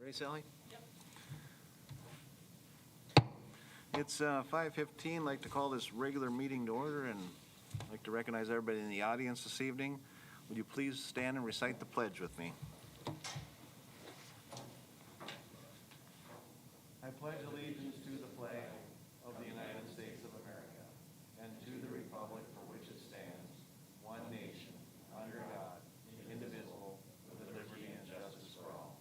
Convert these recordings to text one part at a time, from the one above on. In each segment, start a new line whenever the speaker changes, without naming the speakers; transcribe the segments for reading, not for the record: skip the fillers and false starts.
Ready, Sally? It's 5:15. I'd like to call this regular meeting to order and I'd like to recognize everybody in the audience this evening. Would you please stand and recite the pledge with me? I pledge allegiance to the flag of the United States of America and to the republic for which it stands, one nation, under God, indivisible, with liberty and justice for all.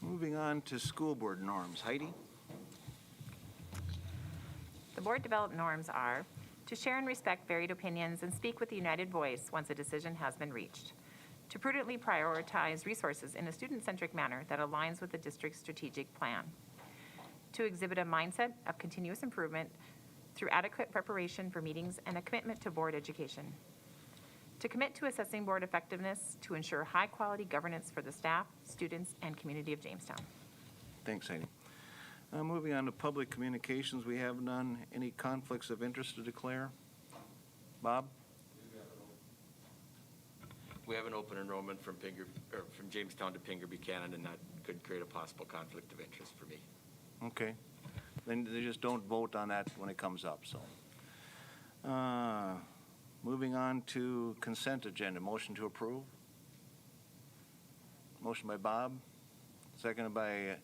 Moving on to school board norms. Heidi?
The board developed norms are to share and respect varied opinions and speak with a united voice once a decision has been reached, to prudently prioritize resources in a student-centric manner that aligns with the district's strategic plan, to exhibit a mindset of continuous improvement through adequate preparation for meetings and a commitment to board education, to commit to assessing board effectiveness to ensure high-quality governance for the staff, students, and community of Jamestown.
Thanks, Heidi. Moving on to public communications, we have none. Any conflicts of interest to declare? Bob?
We have an open enrollment from Jamestown to Pinger Buchanan, and that could create a possible conflict of interest for me.
Okay. Then they just don't vote on that when it comes up, so. Moving on to consent agenda. Motion to approve. Motion by Bob, seconded by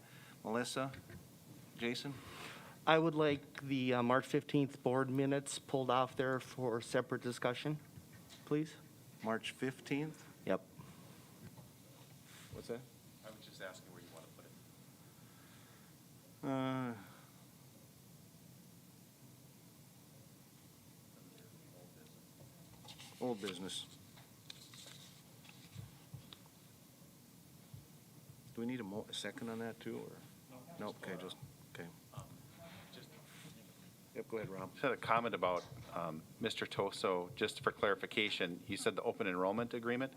Melissa. Jason?
I would like the March 15th board minutes pulled off there for separate discussion, please.
March 15th?
Yep.
What's that?
I was just asking where you want to put it.
Old business. Do we need a second on that too, or? No, okay, just, okay. Yep, go ahead, Rob.
Just had a comment about Mr. Toso, just for clarification. You said the open enrollment agreement.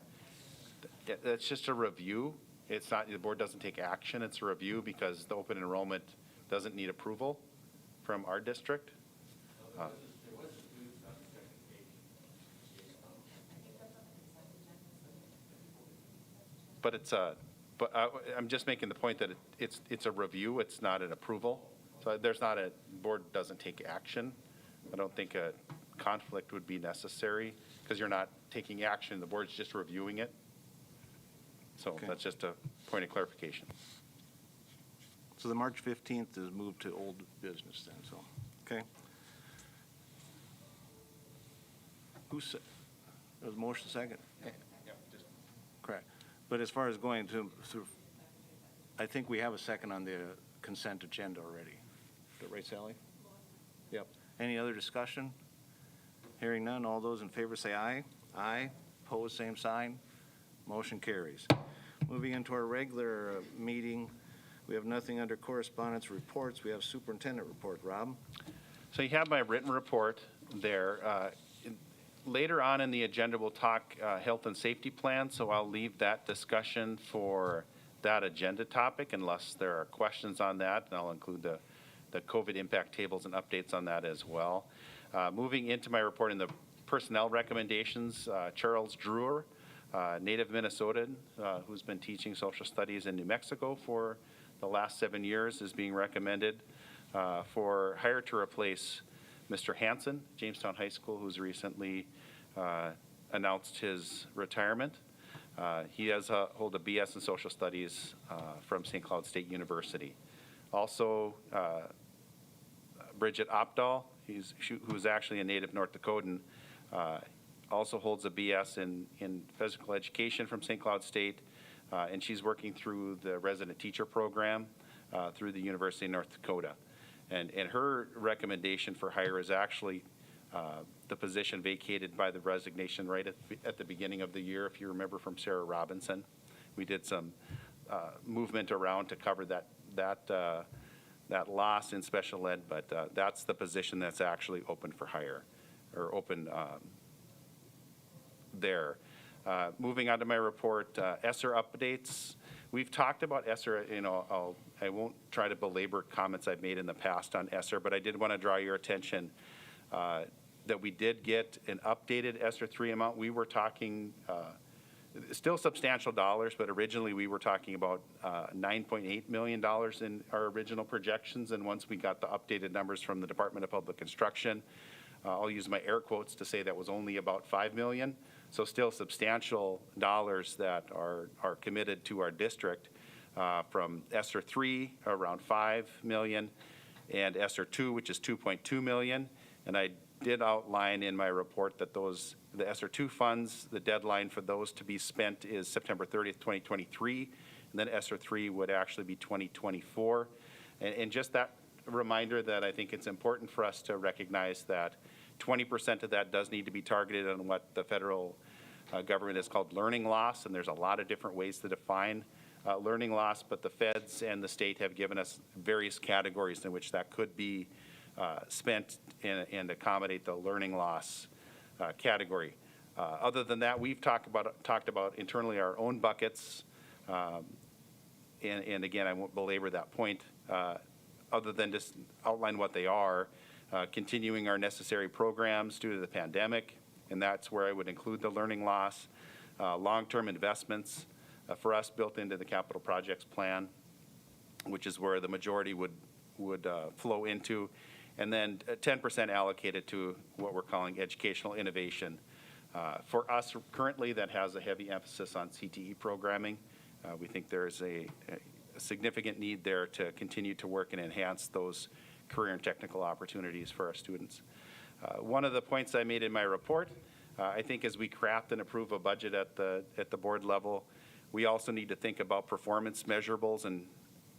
That's just a review. It's not, the board doesn't take action. It's a review because the open enrollment doesn't need approval from our district. But it's I'm just making the point that it's a review. It's not an approval. So there's not a, board doesn't take action. I don't think a conflict would be necessary because you're not taking action. The board's just reviewing it. So
Okay.
That's just a point of clarification.
So the March 15th is moved to old business then, so, okay. Who said, there was a motion second? Correct. But as far as going through, I think we have a second on the consent agenda already. Is that right, Sally? Yep. Any other discussion? Hearing none, all those in favor say aye. Aye. Opposed, same sign. Motion carries. Moving into our regular meeting, we have nothing under correspondence reports. We have superintendent report. Rob?
So you have my written report there. Later on in the agenda, we'll talk health and safety plan, so I'll leave that discussion for that agenda topic unless there are questions on that, and I'll include the COVID impact tables and updates on that as well. Moving into my report in the personnel recommendations, Charles Drewer, native Minnesotan, who's been teaching social studies in New Mexico for the last 7 years, is being recommended for hire to replace Mr. Hansen, Jamestown High School, who's recently announced his retirement. He does hold a BS in social studies from St. Cloud State University. Also, Bridget Opdahl, who's actually a native North Dakotan, also holds a BS in physical education from St. Cloud State, and she's working through the resident teacher program through the University of North Dakota. And her recommendation for hire is actually the position vacated by the resignation right at the beginning of the year, if you remember, from Sarah Robinson. We did some movement around to cover that loss in special ed, but that's the position that's actually open for hire, or open there. Moving on to my report, ESSER updates. We've talked about ESSER, I won't try to belabor comments I've made in the past on ESSER, but I did want to draw your attention that we did get an updated ESSER 3 amount. We were talking Still substantial dollars, but originally we were talking about $9.8 million in our original projections. And once we got the updated numbers from the Department of Public Instruction, I'll use my air quotes to say that was only about $5 million. So still substantial dollars that are committed to our district from ESSER 3, around $5 million, and ESSER 2, which is $2.2 million. And I did outline in my report that the ESSER 2 funds, the deadline for those to be spent is September 30th, 2023, and then ESSER 3 would actually be 2024. And just that reminder that I think it's important for us to recognize that 20% of that does need to be targeted on what the federal government has called learning loss, and there's a lot of different ways to define learning loss, but the feds and the state have given us various categories in which that could be spent and accommodate the learning loss category. Other than that, we've talked about internally our own buckets, and again, I won't belabor that point, other than just outline what they are. Continuing our necessary programs due to the pandemic, and that's where I would include the learning loss, long-term investments for us built into the capital projects plan, which is where the majority would flow into, and then 10% allocated to what we're calling educational innovation. For us currently, that has a heavy emphasis on CTE programming. We think there's a significant need there to continue to work and enhance those career and technical opportunities for our students. One of the points I made in my report, I think as we craft and approve a budget at the board level, we also need to think about performance measurables and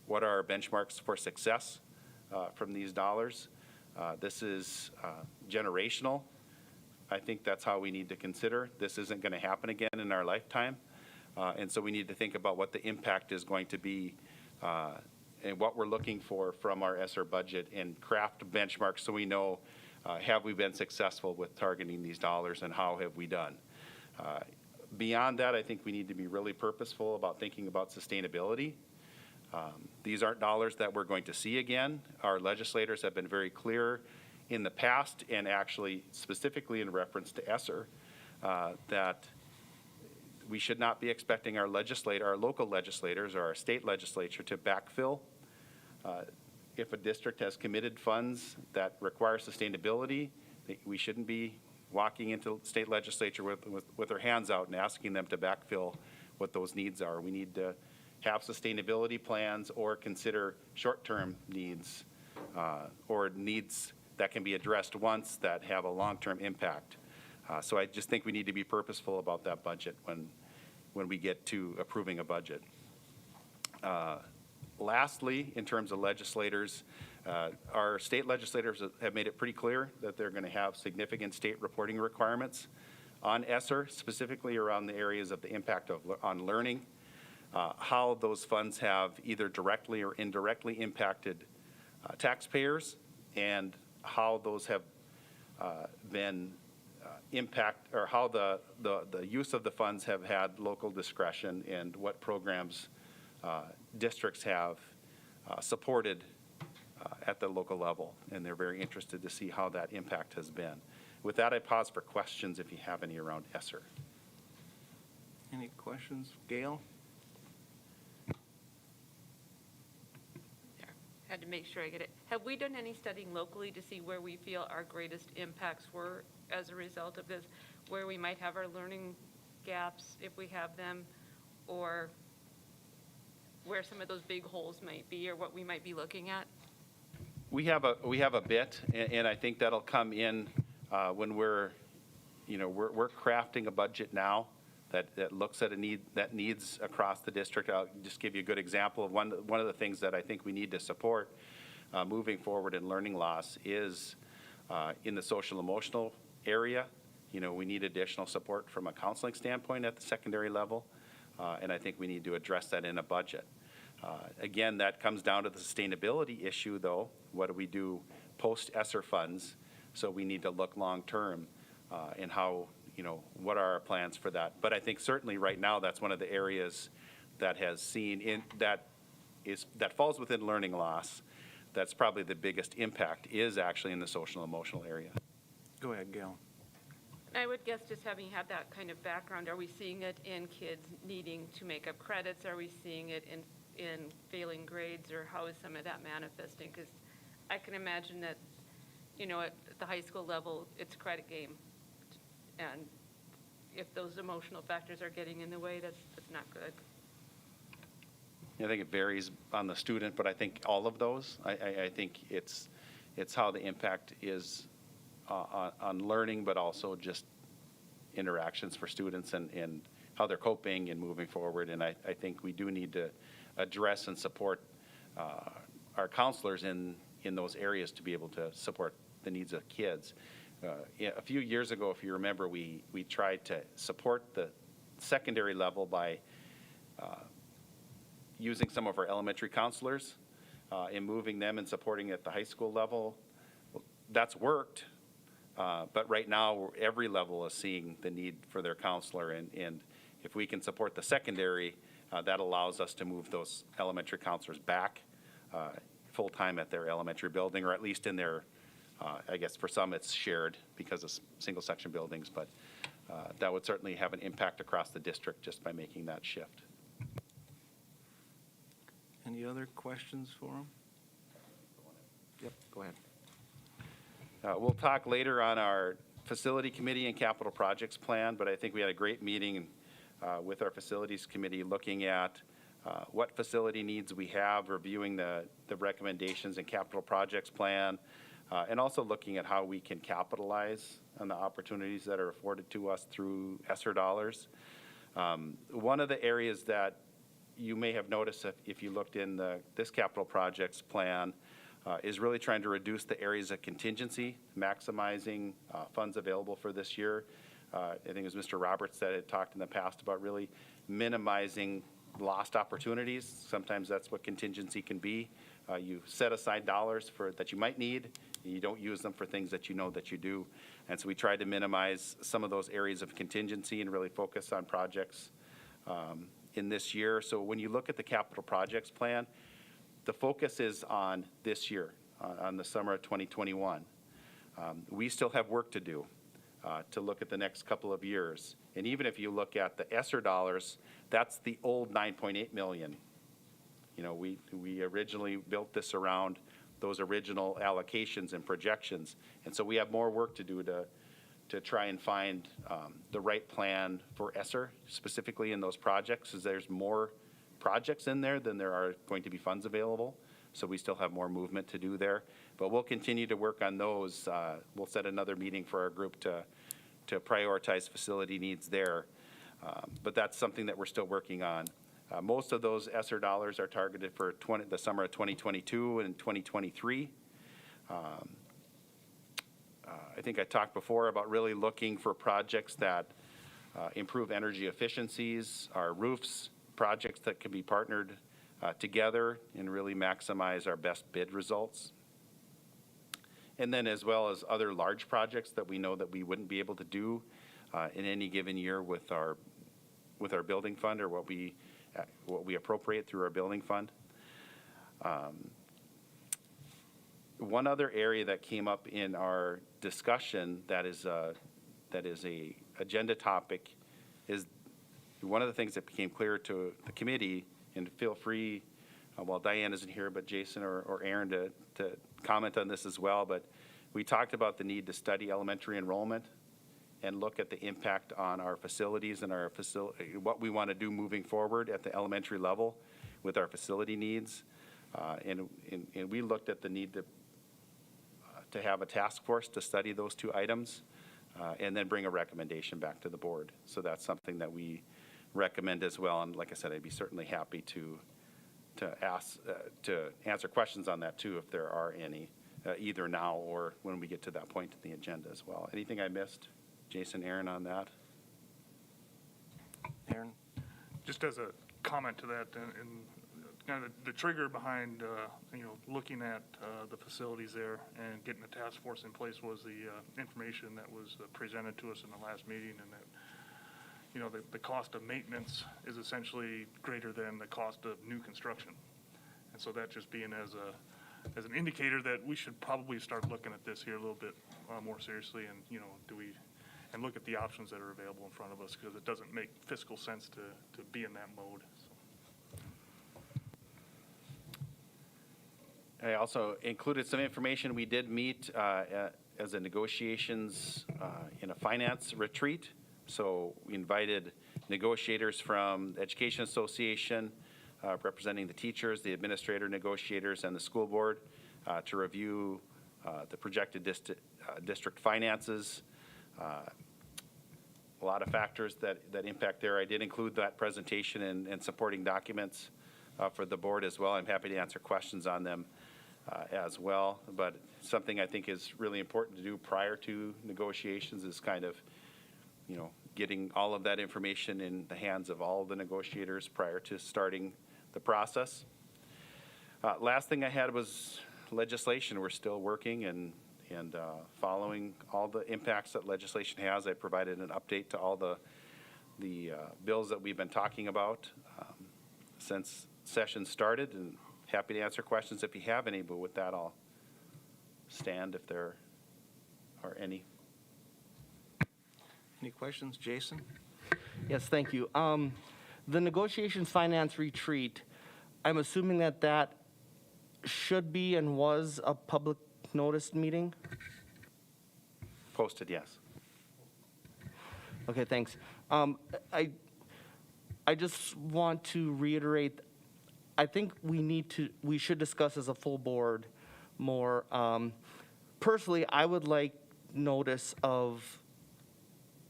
what are our benchmarks for success from these dollars. This is generational. I think that's how we need to consider. This isn't going to happen again in our lifetime. And so we need to think about what the impact is going to be and what we're looking for from our ESSER budget and craft benchmarks so we know have we been successful with targeting these dollars and how have we done. Beyond that, I think we need to be really purposeful about thinking about sustainability. These aren't dollars that we're going to see again. Our legislators have been very clear in the past and actually specifically in reference to ESSER that we should not be expecting our local legislators or our state legislature to backfill. If a district has committed funds that require sustainability, we shouldn't be walking into state legislature with their hands out and asking them to backfill what those needs are. We need to have sustainability plans or consider short-term needs or needs that can be addressed once that have a long-term impact. So I just think we need to be purposeful about that budget when we get to approving a budget. Lastly, in terms of legislators, our state legislators have made it pretty clear that they're going to have significant state reporting requirements on ESSER, specifically around the areas of the impact on learning, how those funds have either directly or indirectly impacted taxpayers, and how those have been or how the use of the funds have had local discretion and what programs districts have supported at the local level. And they're very interested to see how that impact has been. With that, I pause for questions if you have any around ESSER.
Any questions? Gail?
Had to make sure I get it. Have we done any studying locally to see where we feel our greatest impacts were as a result of this, where we might have our learning gaps, if we have them, or where some of those big holes might be, or what we might be looking at?
We have a bit, and I think that'll come in when we're crafting a budget now that looks at a need that needs across the district. I'll just give you a good example of one of the things that I think we need to support moving forward in learning loss is in the social emotional area. We need additional support from a counseling standpoint at the secondary level, and I think we need to address that in a budget. Again, that comes down to the sustainability issue, though. What do we do post-ESSER funds? So we need to look long-term and how, what are our plans for that? But I think certainly right now that's one of the areas that has seen that falls within learning loss. That's probably the biggest impact is actually in the social emotional area.
Go ahead, Gail.
I would guess, just having had that kind of background, are we seeing it in kids needing to make up credits? Are we seeing it in failing grades, or how is some of that manifesting? Because I can imagine that, at the high school level, it's a credit game. And if those emotional factors are getting in the way, that's not good.
I think it varies on the student, but I think all of those, I think it's how the impact is on learning, but also just interactions for students and how they're coping and moving forward. And I think we do need to address and support our counselors in those areas to be able to support the needs of kids. A few years ago, if you remember, we tried to support the secondary level by using some of our elementary counselors and moving them and supporting at the high school level. That's worked, but right now every level is seeing the need for their counselor, and if we can support the secondary, that allows us to move those elementary counselors back full-time at their elementary building, or at least in their, I guess for some it's shared because of single-section buildings, but that would certainly have an impact across the district just by making that shift.
Any other questions for him? Yep, go ahead.
We'll talk later on our facility committee and capital projects plan, but I think we had a great meeting with our facilities committee looking at what facility needs we have, reviewing the recommendations and capital projects plan, and also looking at how we can capitalize on the opportunities that are afforded to us through ESSER dollars. One of the areas that you may have noticed if you looked in this capital projects plan is really trying to reduce the areas of contingency, maximizing funds available for this year. I think it was Mr. Roberts that had talked in the past about really minimizing lost opportunities. Sometimes that's what contingency can be. You set aside dollars that you might need, and you don't use them for things that you know that you do. And so we tried to minimize some of those areas of contingency and really focus on projects in this year. So when you look at the capital projects plan, the focus is on this year, on the summer of 2021. We still have work to do to look at the next couple of years. And even if you look at the ESSER dollars, that's the old 9.8 million. We originally built this around those original allocations and projections. And so we have more work to do to try and find the right plan for ESSER, specifically in those projects, as there's more projects in there than there are going to be funds available. So we still have more movement to do there. But we'll continue to work on those. We'll set another meeting for our group to prioritize facility needs there. But that's something that we're still working on. Most of those ESSER dollars are targeted for the summer of 2022 and 2023. I think I talked before about really looking for projects that improve energy efficiencies, our roofs, projects that can be partnered together and really maximize our best bid results. And then as well as other large projects that we know that we wouldn't be able to do in any given year with our building fund or what we appropriate through our building fund. One other area that came up in our discussion that is a agenda topic is one of the things that became clear to the committee, and feel free, while Diane isn't here, but Jason or Aaron to comment on this as well, but we talked about the need to study elementary enrollment and look at the impact on our facilities and what we want to do moving forward at the elementary level with our facility needs. And we looked at the need to have a task force to study those two items and then bring a recommendation back to the board. So that's something that we recommend as well. And like I said, I'd be certainly happy to answer questions on that too, if there are any, either now or when we get to that point in the agenda as well. Anything I missed, Jason, Aaron, on that?
Aaron?
Just as a comment to that, and kind of the trigger behind, looking at the facilities there and getting the task force in place was the information that was presented to us in the last meeting, and that, the cost of maintenance is essentially greater than the cost of new construction. And so that just being as an indicator that we should probably start looking at this here a little bit more seriously, and, do we and look at the options that are available in front of us, because it doesn't make fiscal sense to be in that mode. So.
I also included some information. We did meet as a negotiations in a finance retreat. So we invited negotiators from the Education Association, representing the teachers, the administrator negotiators, and the school board to review the projected district finances. A lot of factors that impact there. I did include that presentation and supporting documents for the board as well. I'm happy to answer questions on them as well. But something I think is really important to do prior to negotiations is kind of, getting all of that information in the hands of all the negotiators prior to starting the process. Last thing I had was legislation. We're still working and following all the impacts that legislation has. I provided an update to all the bills that we've been talking about since session started, and happy to answer questions if you have any, but with that, I'll stand if there are any.
Any questions? Jason?
Yes, thank you. The negotiations finance retreat, I'm assuming that should be and was a public notice meeting?
Posted, yes.
Okay, thanks. I just want to reiterate, I think we should discuss as a full board more. Personally, I would like notice of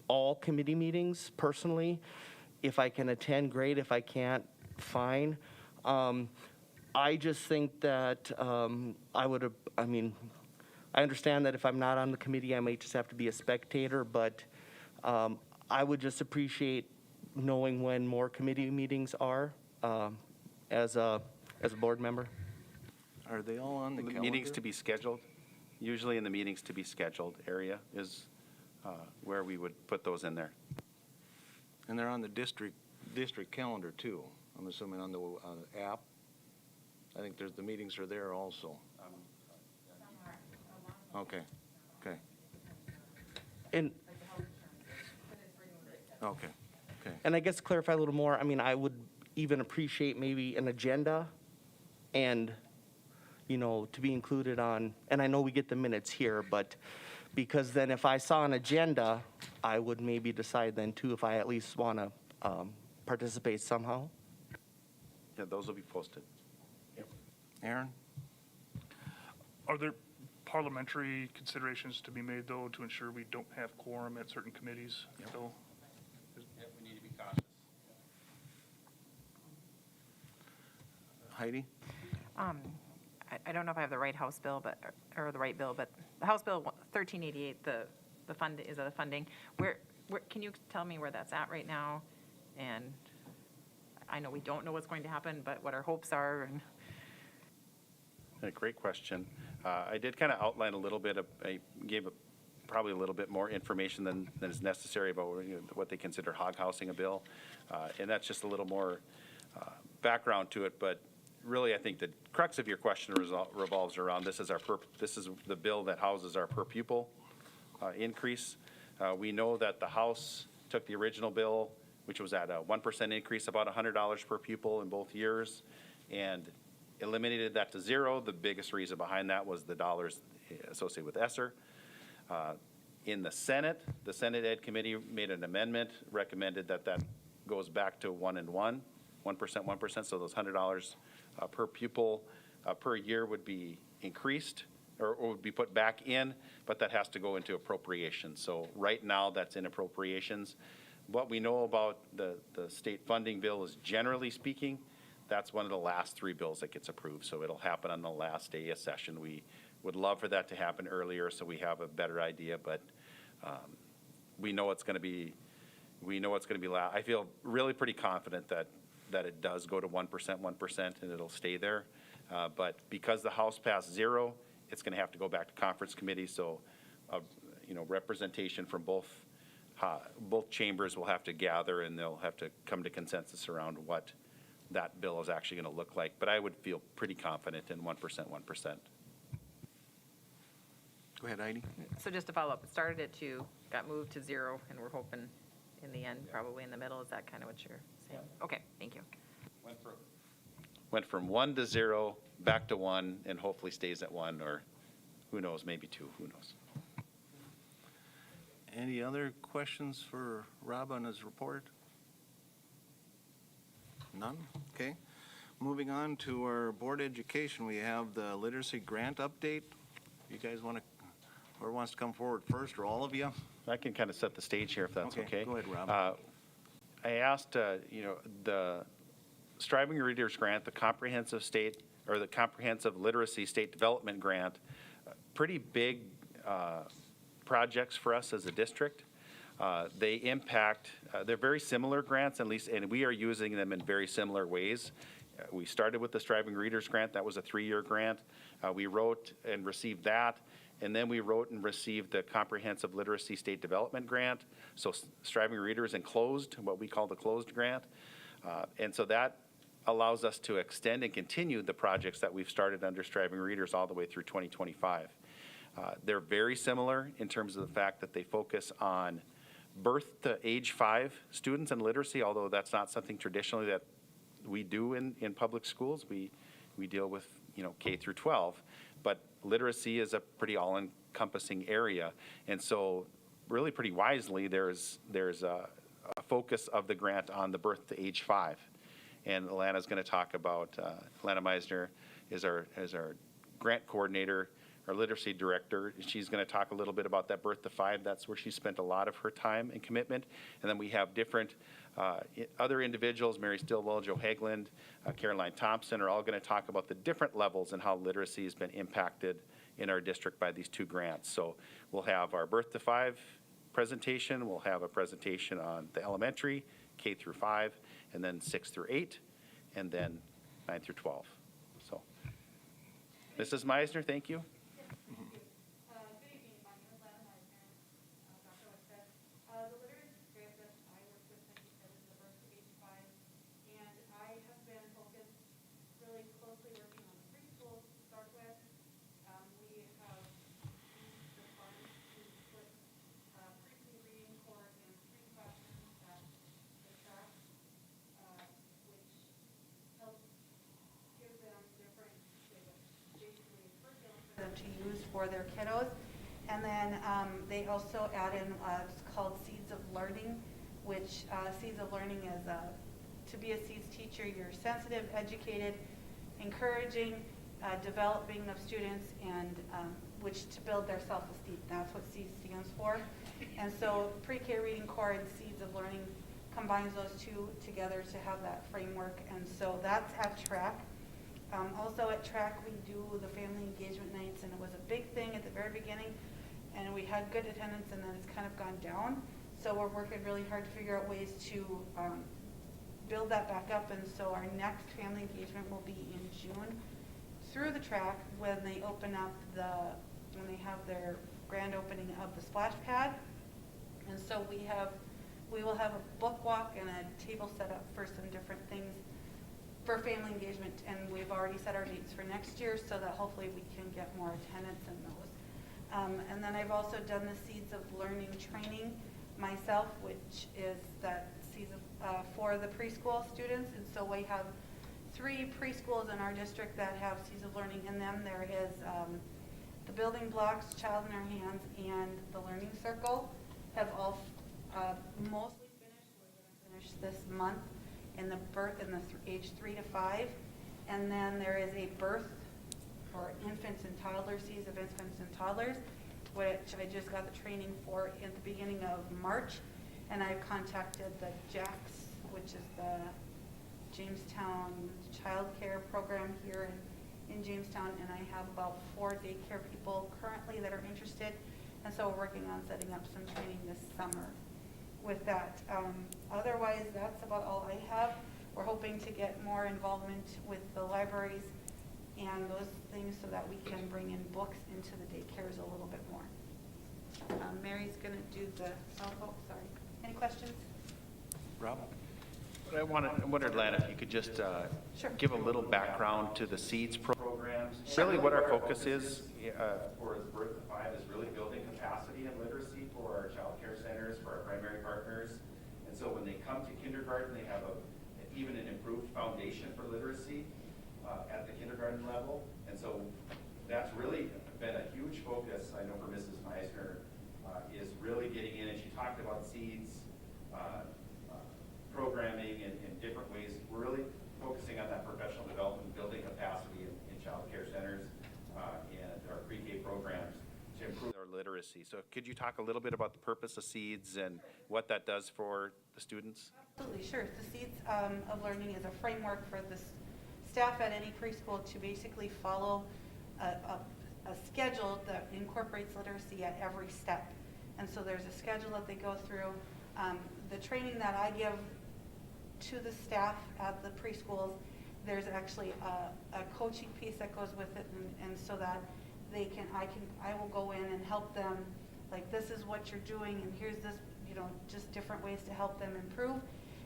all committee meetings, personally. If I can attend, great. If I can't, fine. I just think that I understand that if I'm not on the committee, I might just have to be a spectator, but I would just appreciate knowing when more committee meetings are as a board member.
Are they all on the calendar?
Meetings to be scheduled. Usually in the meetings to be scheduled area is where we would put those in there.
And they're on the district calendar too, I'm assuming on the app. I think the meetings are there also. Okay.
And
Okay.
And I guess to clarify a little more, I would even appreciate maybe an agenda and, to be included on, and I know we get the minutes here, but because then if I saw an agenda, I would maybe decide then too if I at least want to participate somehow.
Yeah, those will be posted.
Aaron?
Are there parliamentary considerations to be made, though, to ensure we don't have quorum at certain committees? So,
We need to be cautious.
Heidi?
I don't know if I have the right House bill, or the right bill, but the House Bill 1388, the fund is the funding. Where can you tell me where that's at right now? And I know we don't know what's going to happen, but what our hopes are. And
A great question. I did kind of outline a little bit. I gave probably a little bit more information than is necessary about what they consider hog housing a bill, and that's just a little more background to it. But really, I think the crux of your question revolves around this is the bill that houses our per pupil increase. We know that the House took the original bill, which was at a 1% increase, about $100 per pupil in both years, and eliminated that to zero. The biggest reason behind that was the dollars associated with ESSER. In the Senate Ed Committee made an amendment, recommended that goes back to 1 and 1, 1%, so those $100 per pupil per year would be increased or would be put back in, but that has to go into appropriations. So right now, that's in appropriations. What we know about the state funding bill is, generally speaking, that's one of the last 3 bills that gets approved, so it'll happen on the last day of session. We would love for that to happen earlier so we have a better idea, but we know it's going to be. I feel really pretty confident that it does go to 1%, and it'll stay there. But because the House passed 0, it's going to have to go back to conference committee. So, representation from both chambers will have to gather, and they'll have to come to consensus around what that bill is actually going to look like. But I would feel pretty confident in 1%.
Go ahead, Heidi.
so just to follow up, it started at 2, got moved to 0, and we're hoping in the end, probably in the middle. Is that kind of what you're saying? Okay, thank you.
Went from 1 to 0, back to 1, and hopefully stays at 1, or who knows, maybe 2, who knows?
Any other questions for Rob on his report? None? Okay. Moving on to our board education, we have the literacy grant update. You guys want to, whoever wants to come forward first, or all of you?
I can kind of set the stage here if that's okay.
Go ahead, Rob.
I asked, the Striving Readers Grant, the comprehensive literacy state development grant, pretty big projects for us as a district. They impact, they're very similar grants, at least, and we are using them in very similar ways. We started with the Striving Readers Grant. That was a 3-year grant. We wrote and received that, and then we wrote and received the Comprehensive Literacy State Development Grant. So Striving Readers enclosed, what we call the closed grant. And so that allows us to extend and continue the projects that we've started under Striving Readers all the way through 2025. They're very similar in terms of the fact that they focus on birth to age 5 students and literacy, although that's not something traditionally that we do in public schools. We deal with, K through 12, but literacy is a pretty all-encompassing area. And so really pretty wisely, there's a focus of the grant on the birth to age 5. And Alana's going to talk about, Alana Meisner is our grant coordinator, our literacy director. She's going to talk a little bit about that birth to 5. That's where she spent a lot of her time and commitment. And then we have different other individuals, Mary Stillwell, Joe Hagland, Caroline Thompson, are all going to talk about the different levels and how literacy has been impacted in our district by these 2 grants. So we'll have our birth to 5 presentation. We'll have a presentation on the elementary, K through 5, and then 6 through 8, and then 9 through 12. So, Mrs. Meisner, thank you.
Good evening, my name is Lana Meisner. Dr. Westad. The literacy grant that I work with, like you said, is the birth to age 5, and I have been focused really closely working on preschools to start with. We have used the funds to put pre-K reading core in 3 classrooms at the track, which helps give them different, basically curriculum for them to use for their kiddos. And then they also add in what's called Seeds of Learning, which Seeds of Learning is to be a Seeds teacher, you're sensitive, educated, encouraging, developing of students, and which to build their self-esteem. That's what Seeds stands for. And so Pre-K Reading Core and Seeds of Learning combines those 2 together to have that framework. And so that's at track. Also at track, we do the family engagement nights, and it was a big thing at the very beginning, and we had good attendance, and then it's kind of gone down. So we're working really hard to figure out ways to build that back up, and so our next family engagement will be in June through the track when they open up when they have their grand opening of the splash pad. And so we will have a book walk and a table set up for some different things for family engagement, and we've already set our dates for next year so that hopefully we can get more attendance in those. And then I've also done the Seeds of Learning training myself, which is that Seeds for the preschool students. And so we have 3 preschools in our district that have Seeds of Learning in them. There is the Building Blocks, Child in Our Hands, and the Learning Circle have all mostly finished. We're going to finish this month in the age 3 to 5, and then there is a birth for infants and toddlers, Seeds of Infants and Toddlers, which I just got the training for at the beginning of March, and I've contacted the JACS, which is the Jamestown Child Care Program here in Jamestown, and I have about 4 daycare people currently that are interested, and so we're working on setting up some training this summer with that. Otherwise, that's about all I have. We're hoping to get more involvement with the libraries and those things so that we can bring in books into the daycares a little bit more. Mary's going to do the, sorry. Any questions?
Rob?
I wondered, Lana, if you could just
Sure.
give a little background to the SEEDS programs. Really what our focus is for birth to 5 is really building capacity and literacy for our child care partners. And so when they come to kindergarten, they have even an improved foundation for literacy at the kindergarten level. And so that's really been a huge focus, I know, for Mrs. Meisner, is really getting in. And she talked about seeds, programming in different ways. We're really focusing on that professional development, building capacity in child care centers and our pre-K programs to improve our literacy. So could you talk a little bit about the purpose of seeds and what that does for the students?
Absolutely, sure. The Seeds of Learning is a framework for the staff at any preschool to basically follow a schedule that incorporates literacy at every step. And so there's a schedule that they go through. The training that I give to the staff at the preschools, there's actually a coaching piece that goes with it, and so that I will go in and help them, like, this is what you're doing, and here's this, just different ways to help them improve.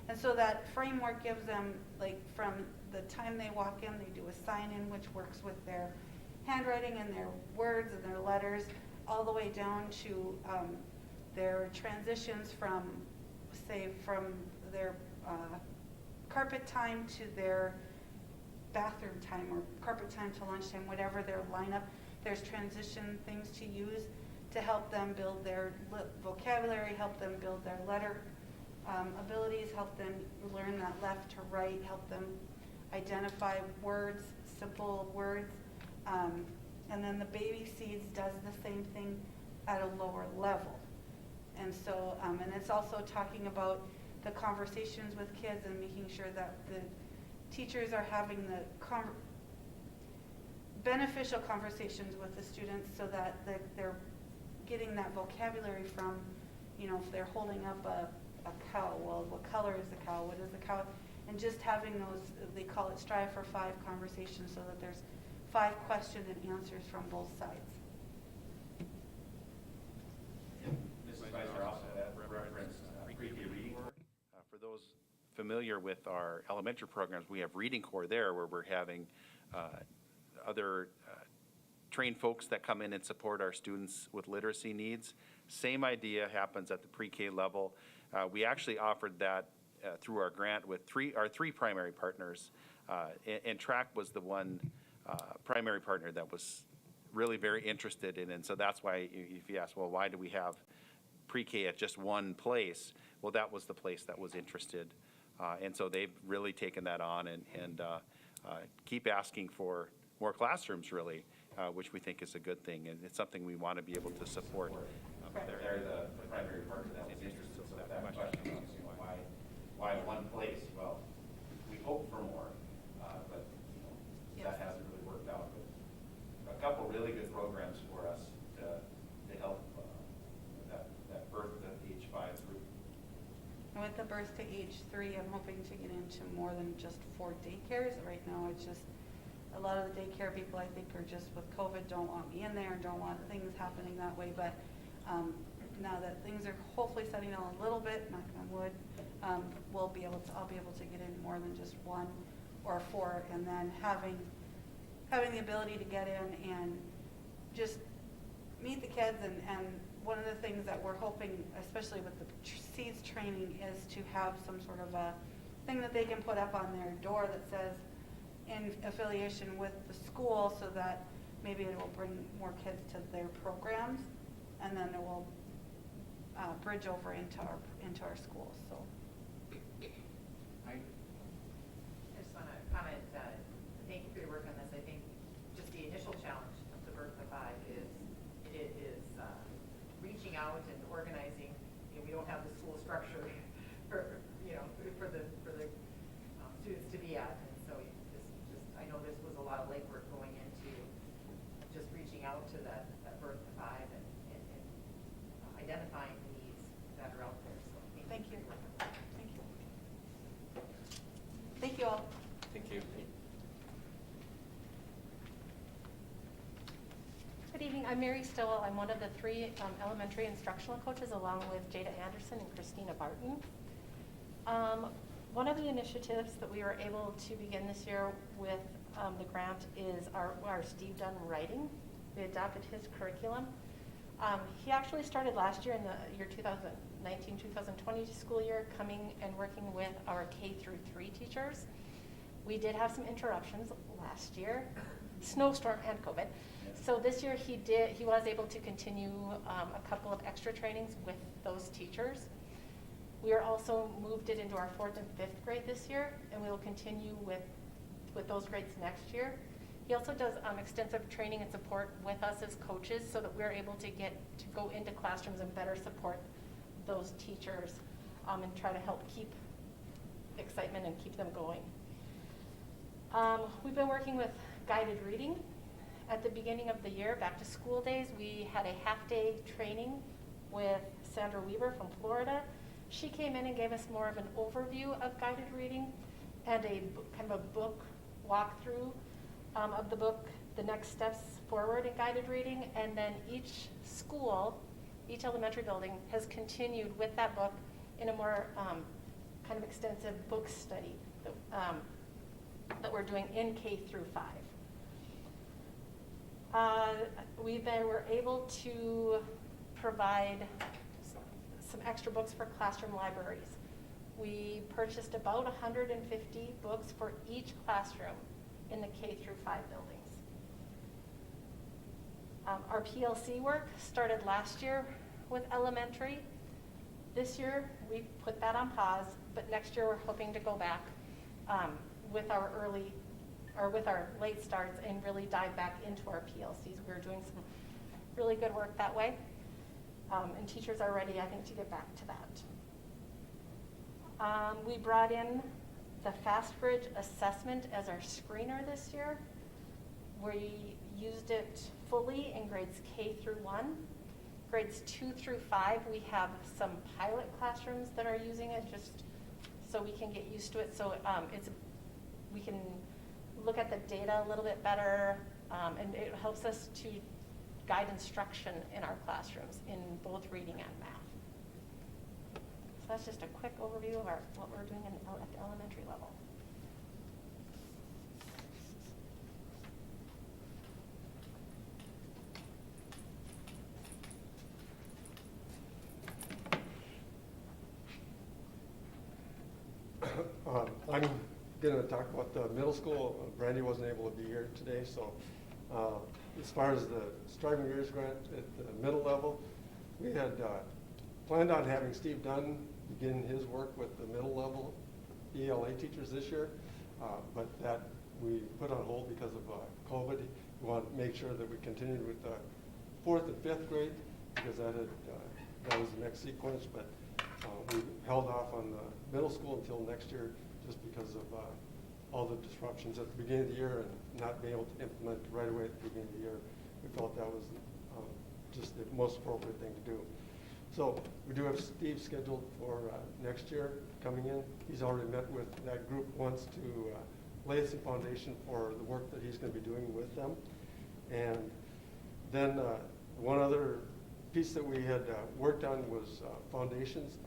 And so that framework gives them, like, from the time they walk in, they do a sign-in, which works with their handwriting and their words and their letters, all the way down to their transitions from their carpet time to their bathroom time, or carpet time to lunchtime, whatever their lineup. There's transition things to use to help them build their vocabulary, help them build their letter abilities, help them learn that left to right, help them identify words, simple words. And then the Baby Seeds does the same thing at a lower level. And so, and it's also talking about the conversations with kids and making sure that the teachers are having the beneficial conversations with the students, so that they're getting that vocabulary from, if they're holding up a cow, well, what color is the cow? What is the cow? And just having those, they call it Strive for 5 conversations, so that there's 5 questions and answers from both sides.
Mrs. Meisner also referenced pre-K reading work. For those familiar with our elementary programs, we have Reading Corps there, where we're having other trained folks that come in and support our students with literacy needs. Same idea happens at the pre-K level. We actually offered that through our grant with our three primary partners, and TRAC was the one primary partner that was really very interested in it. And so that's why, if you ask, well, why do we have pre-K at just one place? Well, that was the place that was interested. And so they've really taken that on and keep asking for more classrooms, really, which we think is a good thing. And it's something we want to be able to support. They're the primary partner that was interested. So that question was, why one place? Well, we hope for more, but that hasn't really worked out. But a couple really good programs for us to help that birth to age 5 group.
And with the birth to age 3, I'm hoping to get into more than just 4 daycares. Right now, it's just a lot of the daycare people, I think, are just with COVID, don't want me in there, don't want things happening that way. But now that things are hopefully setting down a little bit, knock on wood, I'll be able to get in more than just 1 or 4, and then having the ability to get in and just meet the kids. And one of the things that we're hoping, especially with the Seeds training, is to have some sort of a thing that they can put up on their door that says in affiliation with the school, so that maybe it will bring more kids to their programs, and then it will bridge over into our schools. So
I just want to comment, thank you for your work on this. I think just the initial challenge of the Birth to 5 is reaching out and organizing. We don't have the school structure for the students to be at, and so I know this was a lot of legwork going into just reaching out to that Birth to 5 and identifying the needs that are out there. So
thank you. Thank you all.
Thank you.
Good evening. I'm Mary Stillwell. I'm one of the 3 elementary instructional coaches, along with Jada Anderson and Christina Barton. One of the initiatives that we were able to begin this year with the grant is our Steve Dunn writing. We adopted his curriculum. He actually started last year in the year 2019 2019-2020 school year, coming and working with our K through 3 teachers. We did have some interruptions last year, snowstorm and COVID. So this year he was able to continue a couple of extra trainings with those teachers. We are also moved it into our 4th and 5th grade this year, and we will continue with those grades next year. He also does extensive training and support with us as coaches so that we're able to go into classrooms and better support those teachers and try to help keep excitement and keep them going. We've been working with guided reading. At the beginning of the year, back to school days, we had a half-day training with Sandra Weaver from Florida. She came in and gave us more of an overview of guided reading and a kind of a book walkthrough of the book, the next steps forward in guided reading, and then each school, each elementary building has continued with that book in a more kind of extensive book study that we're doing in K through 5. We then were able to provide some extra books for classroom libraries. We purchased about 150 books for each classroom in the K through 5 buildings. Our PLC work started last year with elementary. This year we put that on pause, but next year we're hoping to go back with our late starts and really dive back into our PLCs. We're doing some really good work that way. And teachers are ready, I think, to get back to that. We brought in the FastBridge assessment as our screener this year. We used it fully in grades K through 1. Grades 2 through 5, we have some pilot classrooms that are using it just so we can get used to it. So we can look at the data a little bit better, and it helps us to guide instruction in our classrooms in both reading and math. So that's just a quick overview of what we're doing at the elementary level.
I'm going to talk about the middle school. Brandy wasn't able to be here today, so as far as the Striving Years Grant at the middle level, we had planned on having Steve Dunn begin his work with the middle level ELA teachers this year, but that we put on hold because of COVID. We want to make sure that we continued with the 4th and 5th grade because that was the next sequence, but we held off on the middle school until next year just because of all the disruptions at the beginning of the year and not being able to implement right away at the beginning of the year. We felt that was just the most appropriate thing to do. So we do have Steve scheduled for next year coming in. He's already met with that group once to lay some foundation for the work that he's going to be doing with them. And then one other piece that we had worked on was foundations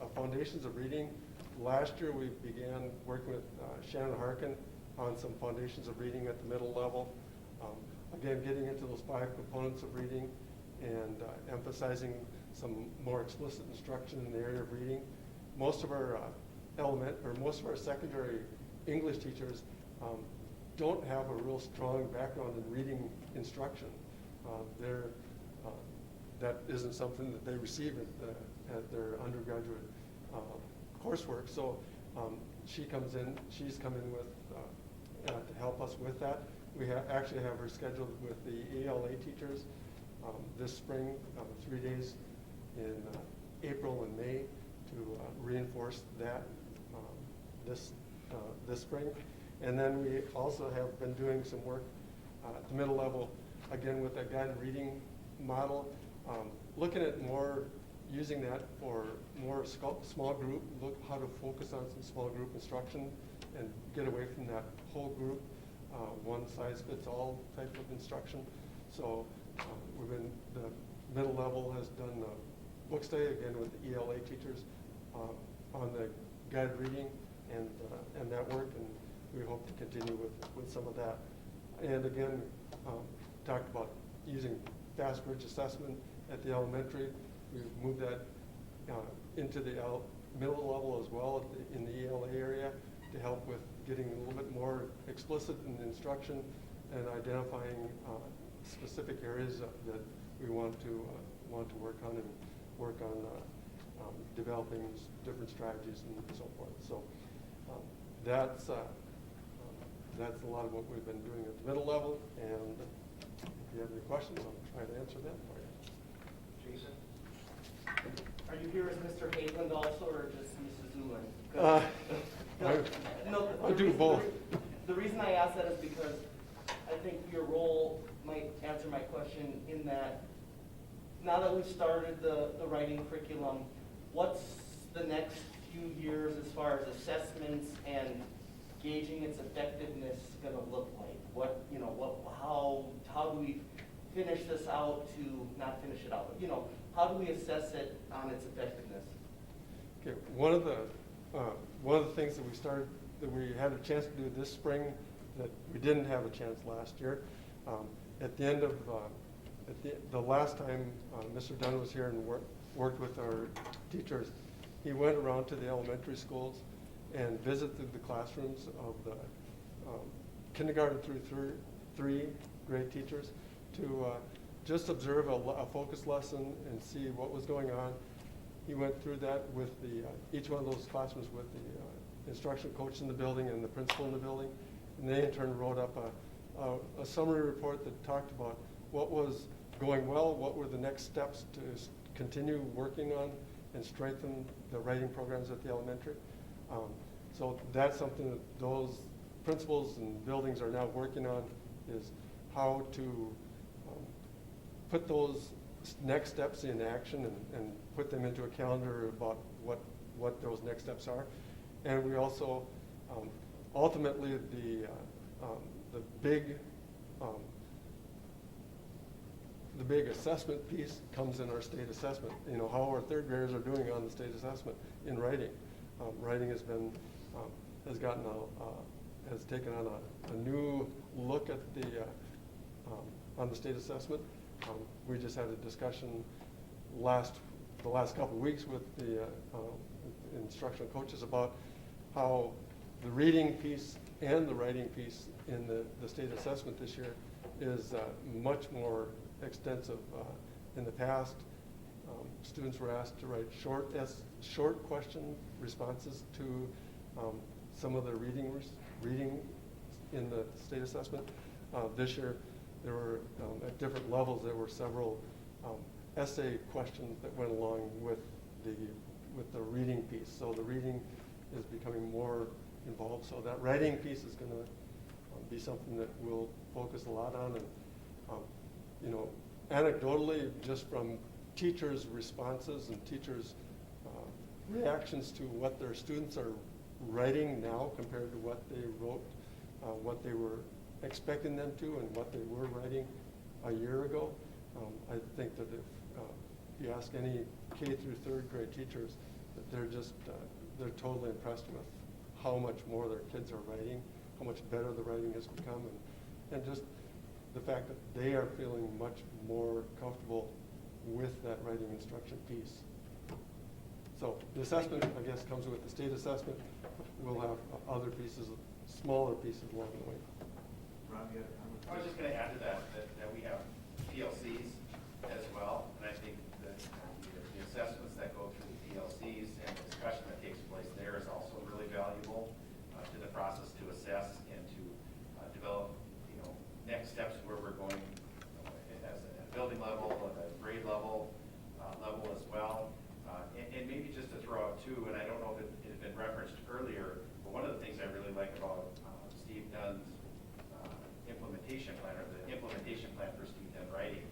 of reading. Last year we began working with Shannon Harkin on some foundations of reading at the middle level. Again, getting into those 5 components of reading and emphasizing some more explicit instruction in the area of reading. Most of our secondary English teachers don't have a real strong background in reading instruction. That isn't something that they receive at their undergraduate coursework. So she's come in with to help us with that. We actually have her scheduled with the ELA teachers this spring, 3 days in April and May to reinforce that this spring. And then we also have been doing some work at the middle level, again with that guided reading model, looking at more using that for more small group, look how to focus on some small group instruction and get away from that whole group, one-size-fits-all type of instruction. So the middle level has done a book study, again with the ELA teachers, on the guided reading and that work, and we hope to continue with some of that. And again, talked about using FastBridge assessment at the elementary. We've moved that into the middle level as well in the ELA area to help with getting a little bit more explicit in instruction and identifying specific areas that we want to work on and work on developing different strategies and so forth. So that's a lot of what we've been doing at the middle level. And if you have any questions, I'll try to answer them for you.
Jason? Are you here as Mr. Hageland also, or just Mrs. Zulin?
I'll do both.
The reason I ask that is because I think your role might answer my question in that now that we've started the writing curriculum, what's the next few years as far as assessments and gauging its effectiveness going to look like? How do we finish this out to not finish it out? But, how do we assess it on its effectiveness?
Okay, one of the things that we had a chance to do this spring that we didn't have a chance last year. At the end of the last time Mr. Dunn was here and worked with our teachers, he went around to the elementary schools and visited the classrooms of the kindergarten through three grade teachers to just observe a focus lesson and see what was going on. He went through that with each one of those classrooms with the instruction coach in the building and the principal in the building. And they in turn wrote up a summary report that talked about what was going well, what were the next steps to continue working on and strengthen the writing programs at the elementary. So that's something that those principals and buildings are now working on, is how to put those next steps in action and put them into a calendar about what those next steps are. And we also, ultimately, the big assessment piece comes in our state assessment. How our third graders are doing on the state assessment in writing. Writing has taken on a new look at on the state assessment. We just had a discussion the last couple of weeks with the instructional coaches about how the reading piece and the writing piece in the state assessment this year is much more extensive. In the past, students were asked to write short question responses to some of their reading in the state assessment. This year, there were at different levels. There were several essay questions that went along with the reading piece. So the reading is becoming more involved. So that writing piece is going to be something that we'll focus a lot on. And anecdotally, just from teachers' responses and teachers' reactions to what their students are writing now compared to what they wrote, what they were expecting them to, and what they were writing a year ago. I think that if you ask any K through third grade teachers, that they're totally impressed with how much more their kids are writing, how much better the writing has become, and just the fact that they are feeling much more comfortable with that writing instruction piece. So the assessment, I guess, comes with the state assessment. We'll have other pieces, smaller pieces along the way.
I was just going to add to that we have PLCs as well, and I think that the assessments that go through the PLCs and the discussion that takes place there is also really valuable to the process to assess and to develop, next steps where we're going as a building level, at a grade level as well. And maybe just to throw out too, and I don't know if it had been referenced earlier, but one of the things I really like about Steve Dunn's implementation plan, or the implementation plan for Steve Dunn writing,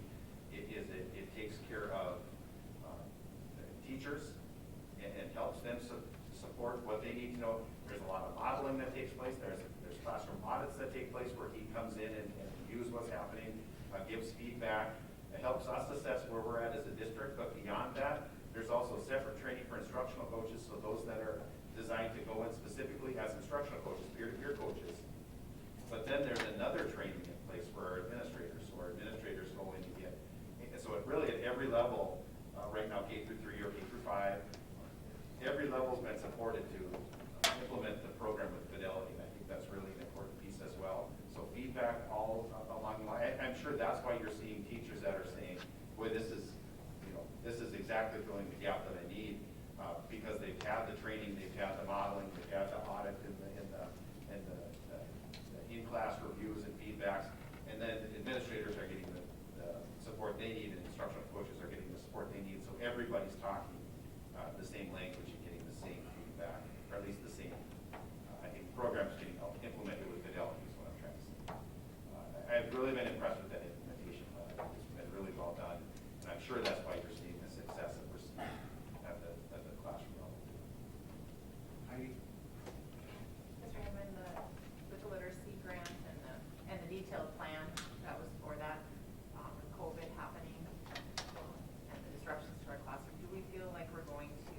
is it takes care of the teachers and helps them support what they need to know. There's a lot of modeling that takes place. There's classroom audits that take place where he comes in and reviews what's happening, gives feedback. It helps us assess where we're at as a district, but beyond that, there's also separate training for instructional coaches, so those that are designed to go in specifically as instructional coaches, peer-to-peer coaches. But then there's another training in place for our administrators, so our administrators go in and get. And so it really, at every level, right now, K through 3 or K through 5, supported to implement the program with fidelity, and I think that's really an important piece as well. So feedback all along the line. I'm sure that's why you're seeing teachers that are saying, boy, this is exactly filling the gap that I need, because they've had the training, they've had the modeling, they've had the audit and the in-class reviews and feedbacks, and then administrators are getting the support they need, and instructional coaches are getting the support they need. So everybody's talking the same language and getting the same feedback, or at least the same, I think, programs getting implemented with fidelity is what I'm trying to say. I've really been impressed with that implementation. It's been really well done, and I'm sure that's why you're seeing the success that we're seeing at the classroom level.
Mr. Hammond, with the literacy grant and the detailed plan that was for that, with COVID happening, and the disruptions to our classroom, do we feel like we're going to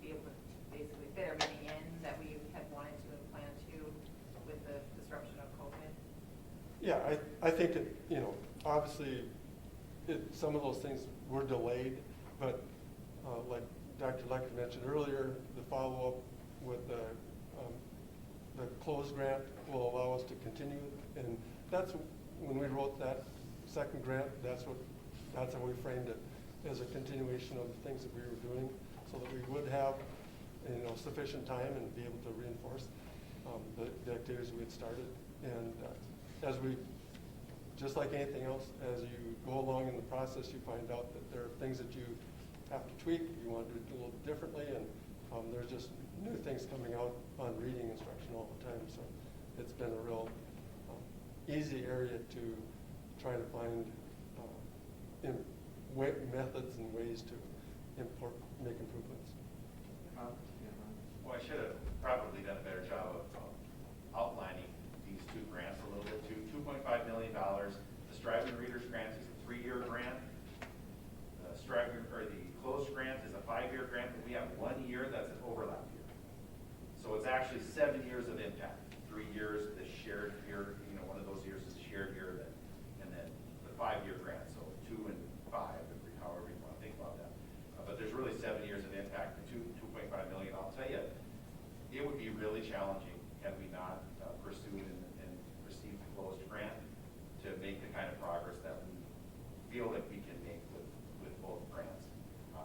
be able to basically fit everything in that we had wanted to and planned to with the disruption of COVID?
Yeah, I think that, obviously, some of those things were delayed, but like Dr. Lecker mentioned earlier, the follow-up with the closed grant will allow us to continue, and that's when we wrote that second grant. That's how we framed it, as a continuation of the things that we were doing, so that we would have sufficient time and be able to reinforce the activities we had started. And as we, just like anything else, as you go along in the process, you find out that there are things that you have to tweak. You want to do it a little differently, and there's just new things coming out on reading instruction all the time. So it's been a real easy area to try to find methods and ways to make improvements.
Well, I should have probably done a better job of outlining these two grants a little bit too. $2.5 million. The Striving Readers Grant is a 3-year grant. The closed grant is a 5-year grant, but we have 1 year that's an overlap year. So it's actually 7 years of impact. 3 years, the shared year, one of those years is a shared year, and then the 5-year grant. So 2 and 5, however you want to think about that. But there's really 7 years of impact. The $2.5 million. I'll tell you, it would be really challenging had we not pursued and received the closed grant to make the kind of progress that we feel that we can make with both grants.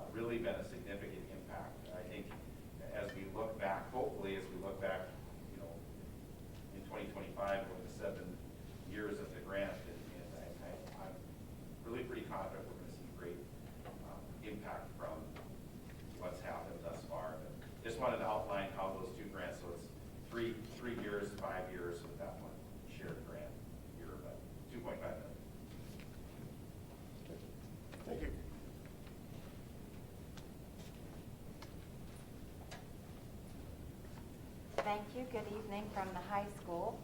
Really been a significant impact. I think as we look back, hopefully as we look back, in 2025, over the 7 years of the grant, and I'm really pretty confident we're going to see great impact from what's happened thus far. But just wanted to outline how those two grants, so it's 3 years, 5 years with that one shared grant year, but $2.5 million.
Thank you.
Thank you. Good evening from the high school.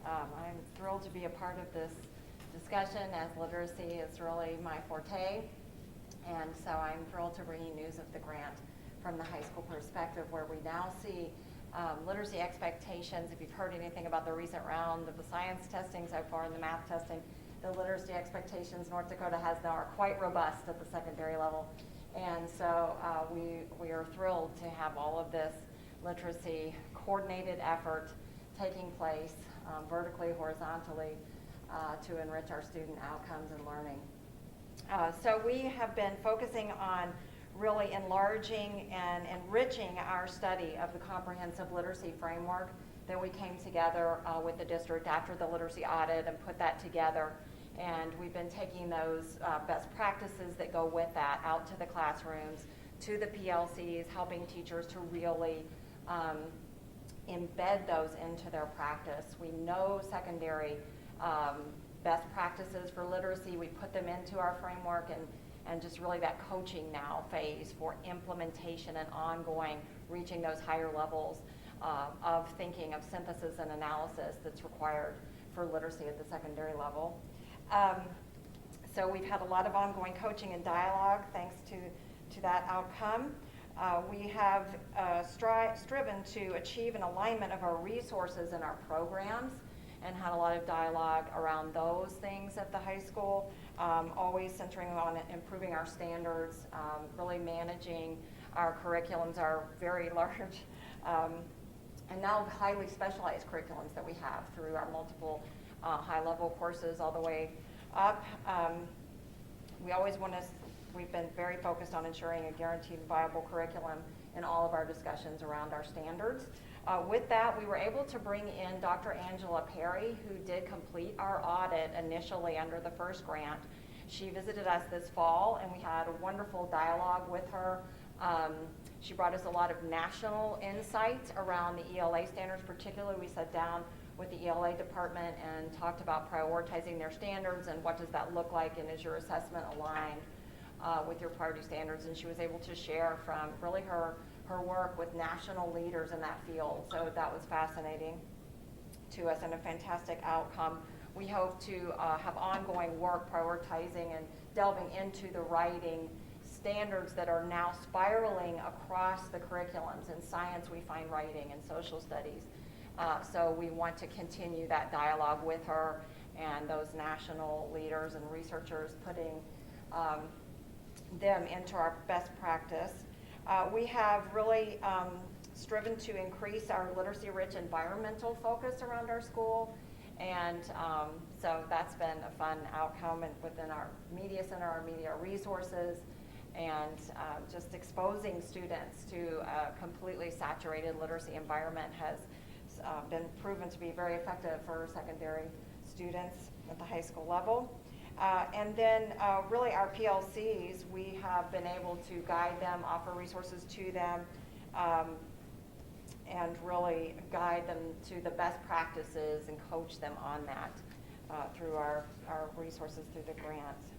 I'm thrilled to be a part of this discussion, as literacy is really my forte. And so I'm thrilled to bring you news of the grant from the high school perspective, where we now see literacy expectations. If you've heard anything about the recent round of the science testing so far and the math testing, the literacy expectations North Dakota has now are quite robust at the secondary level. And so we are thrilled to have all of this literacy coordinated effort taking place vertically, horizontally, to enrich our student outcomes and learning. So we have been focusing on really enlarging and enriching our study of the comprehensive literacy framework that we came together with the district after the literacy audit and put that together. And we've been taking those best practices that go with that out to the classrooms, to the PLCs, helping teachers to really embed those into their practice. We know secondary best practices for literacy. We put them into our framework, and just really that coaching now phase for implementation and ongoing, reaching those higher levels of thinking, of synthesis and analysis that's required for literacy at the secondary level. So we've had a lot of ongoing coaching and dialogue thanks to that outcome. We have striven to achieve an alignment of our resources and our programs, and had a lot of dialogue around those things at the high school, always centering on improving our standards, really managing our curriculums, our very large and now highly specialized curriculums that we have through our multiple high-level courses all the way up. We've been very focused on ensuring a guaranteed viable curriculum in all of our discussions around our standards. With that, we were able to bring in Dr. Angela Perry, who did complete our audit initially under the first grant. She visited us this fall, and we had a wonderful dialogue with her. She brought us a lot of national insight around the ELA standards. Particularly, we sat down with the ELA department and talked about prioritizing their standards and what does that look like, and is your assessment aligned with your priority standards. And she was able to share from really her work with national leaders in that field. So that was fascinating to us and a fantastic outcome. We hope to have ongoing work prioritizing and delving into the writing standards that are now spiraling across the curriculums. In science, we find writing, and social studies. So we want to continue that dialogue with her and those national leaders and researchers, putting them into our best practice. We have really striven to increase our literacy-rich environmental focus around our school. And so that's been a fun outcome, and within our media center, our media resources, and just exposing students to a completely saturated literacy environment has been proven to be very effective for secondary students at the high school level. And then really our PLCs, we have been able to guide them, offer resources to them, and really guide them to the best practices and coach them on that through our resources through the grants.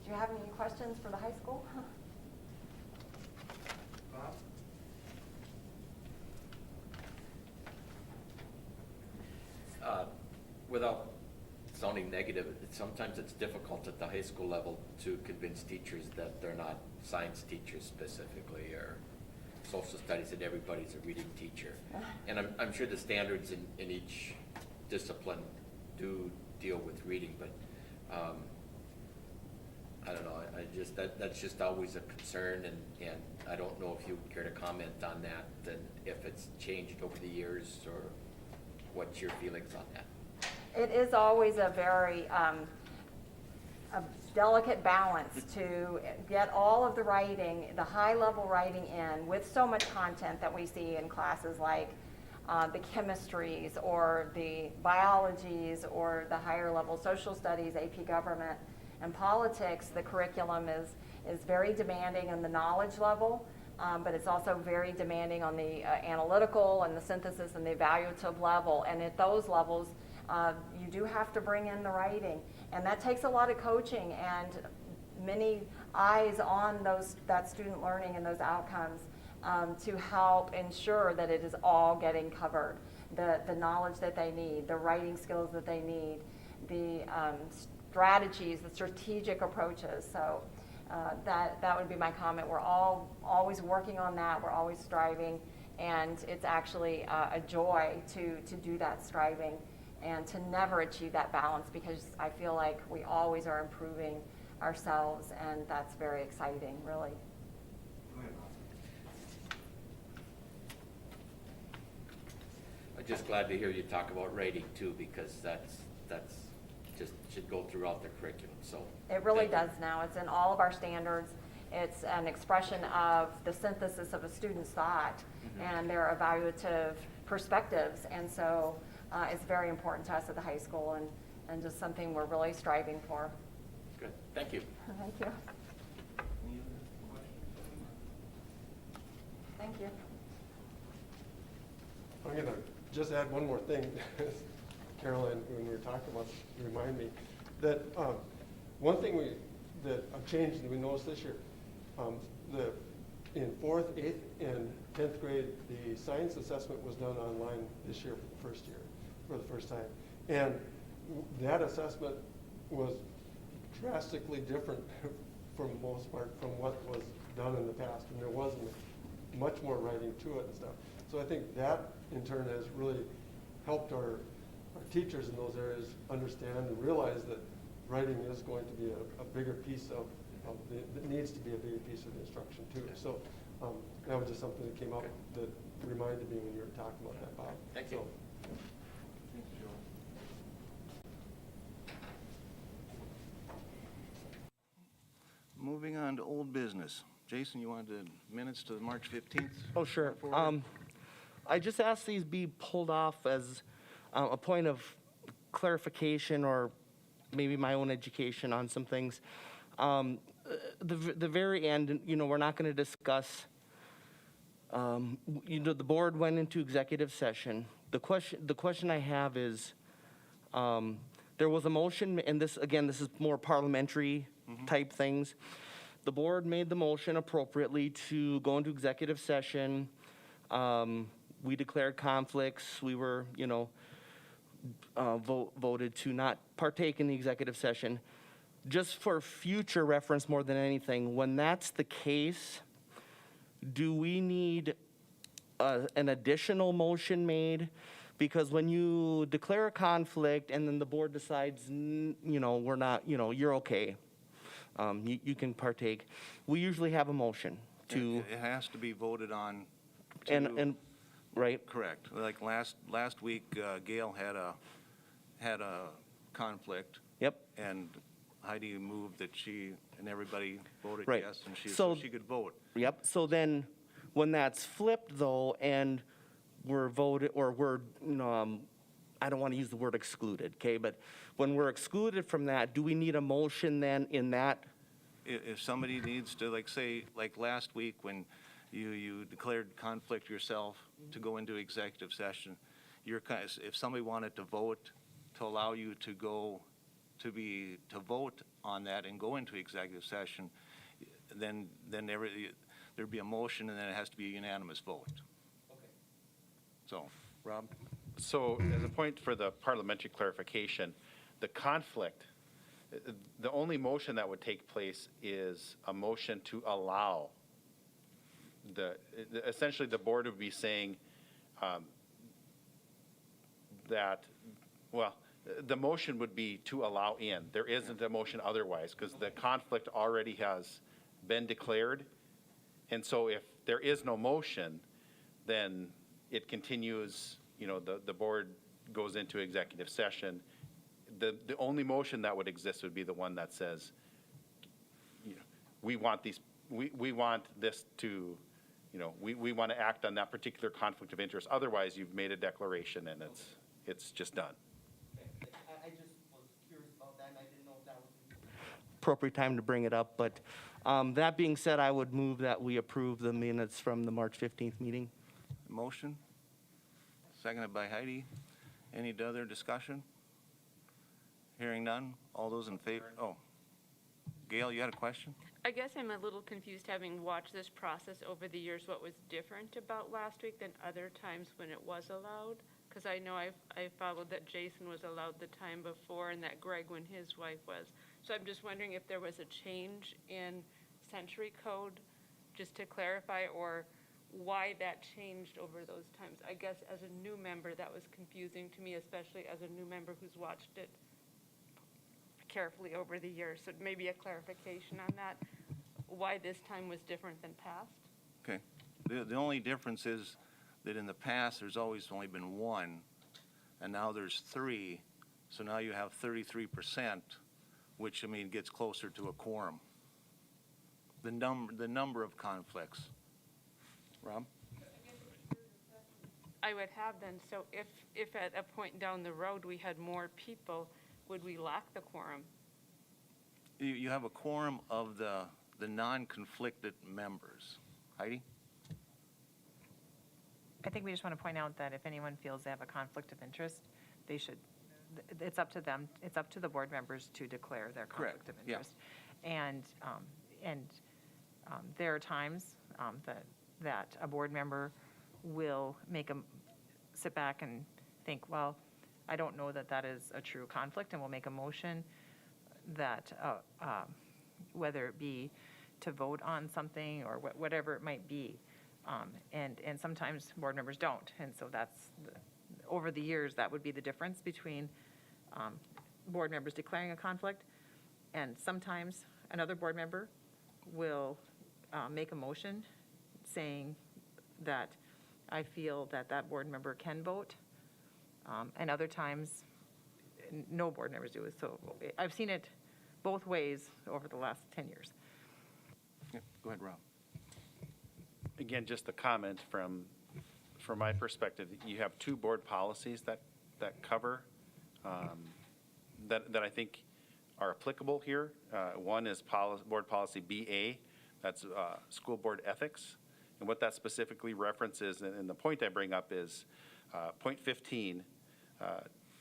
Do you have any questions for the high school?
Without sounding negative, sometimes it's difficult at the high school level to convince teachers that they're not science teachers specifically, or social studies, and everybody's a reading teacher. And I'm sure the standards in each discipline do deal with reading, but I don't know, that's just always a concern, and I don't know if you would care to comment on that, and if it's changed over the years, or what's your feelings on that?
It is always a very a delicate balance to get all of the writing, the high-level writing in, with so much content that we see in classes like the chemistries or the biologies or the higher-level social studies, AP government, and politics. The curriculum is very demanding on the knowledge level, but it's also very demanding on the analytical and the synthesis and the evaluative level. And at those levels, you do have to bring in the writing, and that takes a lot of coaching and many eyes on that student learning and those outcomes to help ensure that it is all getting covered. The knowledge that they need, the writing skills that they need, the strategies, the strategic approaches. So that would be my comment. We're always working on that. We're always striving, and it's actually a joy to do that striving and to never achieve that balance, because I feel like we always are improving ourselves, and that's very exciting, really.
I'm just glad to hear you talk about writing too, because that's just should go throughout the curriculum. So
it really does now. It's in all of our standards. It's an expression of the synthesis of a student's thought and their evaluative perspectives, and so it's very important to us at the high school, and just something we're really striving for.
Good. Thank you.
Thank you. Thank you.
I'm going to just add one more thing. Caroline, when we were talking about, remind me that one thing that a change that we noticed this year, in 4th, 8th, and 10th grade, the science assessment was done online this year for the first time. And that assessment was drastically different for the most part from what was done in the past. And there was much more writing to it and stuff. So I think that in turn has really helped our teachers in those areas understand and realize that writing is going to be a bigger piece of that needs to be a bigger piece of the instruction too. So That was just something that came up that reminded me when you were talking about that, Bob.
Thank you.
So,
Moving on to old business. Jason, you wanted minutes to March 15th?
Oh, sure.
Forward?
I just asked these be pulled off as a point of clarification or maybe my own education on some things. The very end, we're not going to discuss, the board went into executive session. The question I have is, there was a motion, and this is more parliamentary type things. The board made the motion appropriately to go into executive session. We declared conflicts. We were, voted to not partake in the executive session. Just for future reference more than anything, when that's the case, do we need an additional motion made? Because when you declare a conflict and then the board decides, we're not, you're okay, you can partake, we usually have a motion to.
It has to be voted on.
And right?
Correct. Like last week, Gail had a conflict.
Yep.
And Heidi moved that she and everybody voted
Right.
yes, and
So-
she could vote.
Yep. So then, when that's flipped though, and we're voted, or we're, I don't want to use the word excluded, okay? But when we're excluded from that, do we need a motion then in that?
If somebody needs to, like last week when you declared conflict yourself to go into executive session, if somebody wanted to vote to allow you to go to vote on that and go into executive session, then there'd be a motion and then it has to be a unanimous vote.
Okay.
So, Rob?
So as a point for the parliamentary clarification, the conflict, the only motion that would take place is a motion to allow essentially the board would be saying that, well, the motion would be to allow in. There isn't a motion otherwise because the conflict already has been declared. And so if there is no motion, then it continues, the board goes into executive session. The only motion that would exist would be the one that says, we want this to, we want to act on that particular conflict of interest. Otherwise, you've made a declaration and it's just done.
I just was curious about that, and I didn't know if that was the appropriate time to bring it up. But that being said, I would move that we approve the minutes from the March 15th meeting.
Motion? Seconded by Heidi. Any other discussion? Hearing none. All those in favor? Oh, Gail, you had a question?
I guess I'm a little confused, having watched this process over the years, what was different about last week than other times when it was allowed? Because I know I followed that Jason was allowed the time before and that Greg when his wife was. So I'm just wondering if there was a change in century code, just to clarify, or why that changed over those times. I guess as a new member, that was confusing to me, especially as a new member who's watched it carefully over the years. So maybe a clarification on that, why this time was different than past.
Okay. The only difference is that in the past, there's always only been one, and now there's three. So now you have 33%, which, gets closer to a quorum. The number of conflicts. Rob?
I would have then, so if at a point down the road we had more people, would we lack the quorum?
You have a quorum of the non-conflicted members. Heidi?
I think we just want to point out that if anyone feels they have a conflict of interest, they should, it's up to them, it's up to the board members to declare their conflict of
Correct, yeah.
interest. And there are times that a board member will sit back and think, well, I don't know that is a true conflict, and will make a motion that, whether it be to vote on something or whatever it might be. And sometimes board members don't. And so over the years, that would be the difference between board members declaring a conflict, and sometimes another board member will make a motion saying that I feel that that board member can vote, and other times, no board members do it. So I've seen it both ways over the last 10 years.
Yeah, go ahead, Rob.
Again, just a comment from my perspective, you have two board policies that cover, that I think are applicable here. One is board policy BA, that's school board ethics. And what that specifically references, and the point I bring up is point 15,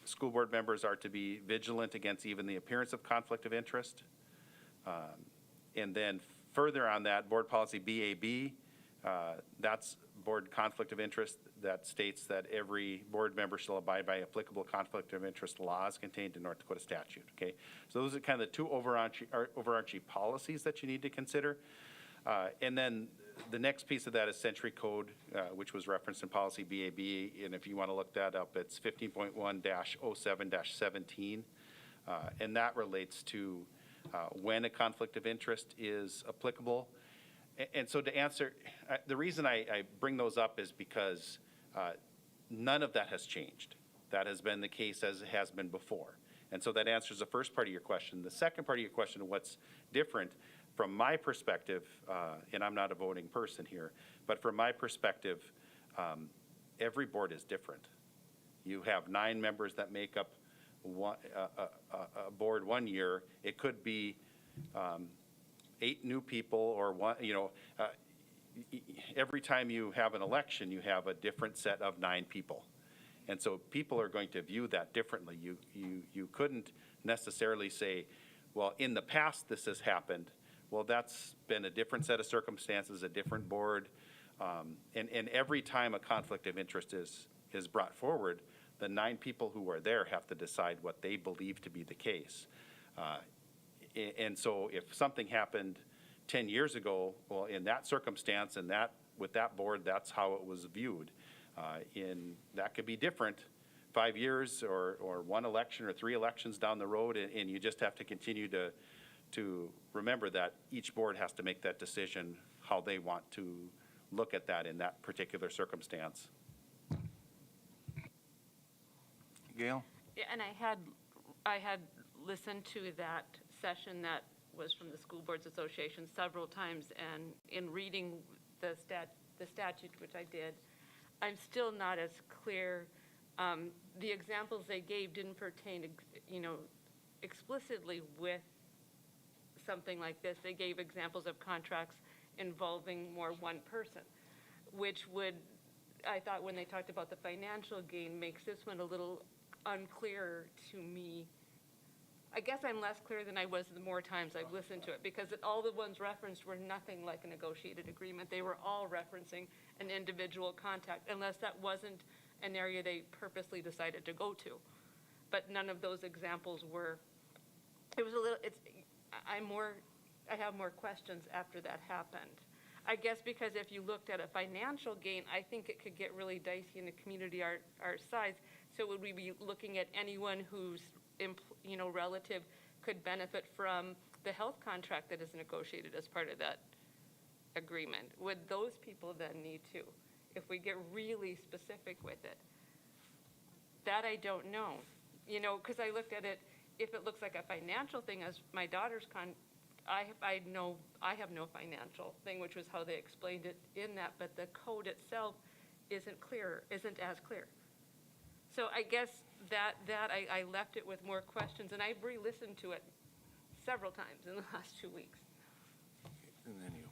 school board members are to be vigilant against even the appearance of conflict of interest. And then further on that, board policy BAB, that's board conflict of interest that states that every board member shall abide by applicable conflict of interest laws contained in North Dakota statute, okay? So those are kind of the two overarching policies that you need to consider. And then the next piece of that is Century Code, which was referenced in policy BAB, and if you want to look that up, it's 15.1-07-17, and that relates to when a conflict of interest is applicable. And so to answer, the reason I bring those up is because none of that has changed. That has been the case as it has been before. And so that answers the first part of your question. The second part of your question, what's different, from my perspective, and I'm not a voting person here, but from my perspective, every board is different. You have 9 members that make up a board one year. It could be 8 new people, or one, every time you have an election, you have a different set of 9 people. And so people are going to view that differently. You couldn't necessarily say, well, in the past this has happened. Well, that's been a different set of circumstances, a different board. And every time a conflict of interest is brought forward, the 9 people who are there have to decide what they believe to be the case. And so if something happened 10 years ago, well, in that circumstance and with that board, that's how it was viewed. That could be different 5 years or 1 election or 3 elections down the road, and you just have to continue to remember that each board has to make that decision how they want to look at that in that particular circumstance.
Gail?
Yeah, and I had listened to that session that was from the School Boards Association several times, and in reading the statute, which I did, I'm still not as clear. The examples they gave didn't pertain, explicitly with something like this. They gave examples of contracts involving more one person, which would, I thought when they talked about the financial gain, makes this one a little unclear to me. I guess I'm less clear than I was the more times I've listened to it, because all the ones referenced were nothing like a negotiated agreement. They were all referencing an individual contract, unless that wasn't an area they purposely decided to go to. But none of those examples were. It was a little. I have more questions after that happened. I guess because if you looked at a financial gain, I think it could get really dicey in a community our size. So would we be looking at anyone whose relative could benefit from the health contract that is negotiated as part of that agreement? Would those people then need to, if we get really specific with it? That I don't know, because I looked at it, if it looks like a financial thing, as my daughter's I have no financial thing, which was how they explained it in that, but the code itself isn't as clear. So I guess that I left it with more questions, and I've re-listened to it several times in the last 2 weeks.
And then you.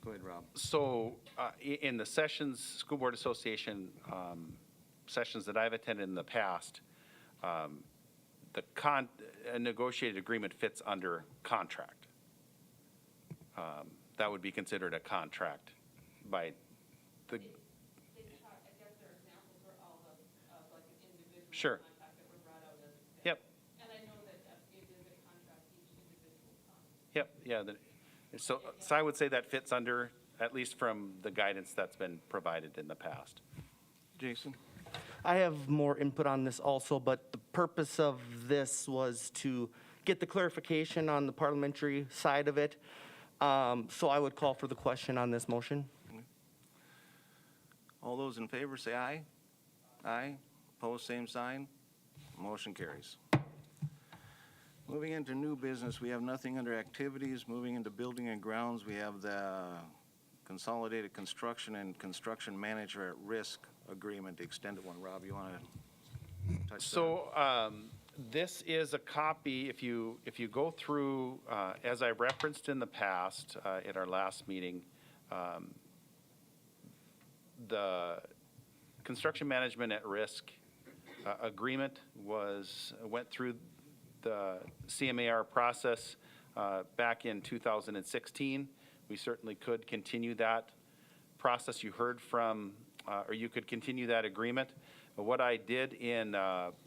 Go ahead, Rob.
So in the School Board Association sessions that I've attended in the past, a negotiated agreement fits under contract. That would be considered a contract by the.
I guess there are examples where all of like an individual
Sure.
contract that were brought out as.
Yep.
And I know that it is a contract each individual signs.
Yep. Yeah. So I would say that fits under, at least from the guidance that's been provided in the past.
Jason?
I have more input on this also, but the purpose of this was to get the clarification on the parliamentary side of it. So I would call for the question on this motion.
All those in favor, say aye. Aye. Opposed, same sign. Motion carries. Moving into new business, we have nothing under activities. Moving into building and grounds, we have the consolidated construction and construction manager at risk agreement, the extended one. Rob, you want to touch that?
So this is a copy, if you go through, as I referenced in the past, at our last meeting, the construction management at risk agreement went through the CMAR process back in 2016. We certainly could continue that process. You heard from, or you could continue that agreement. What I did in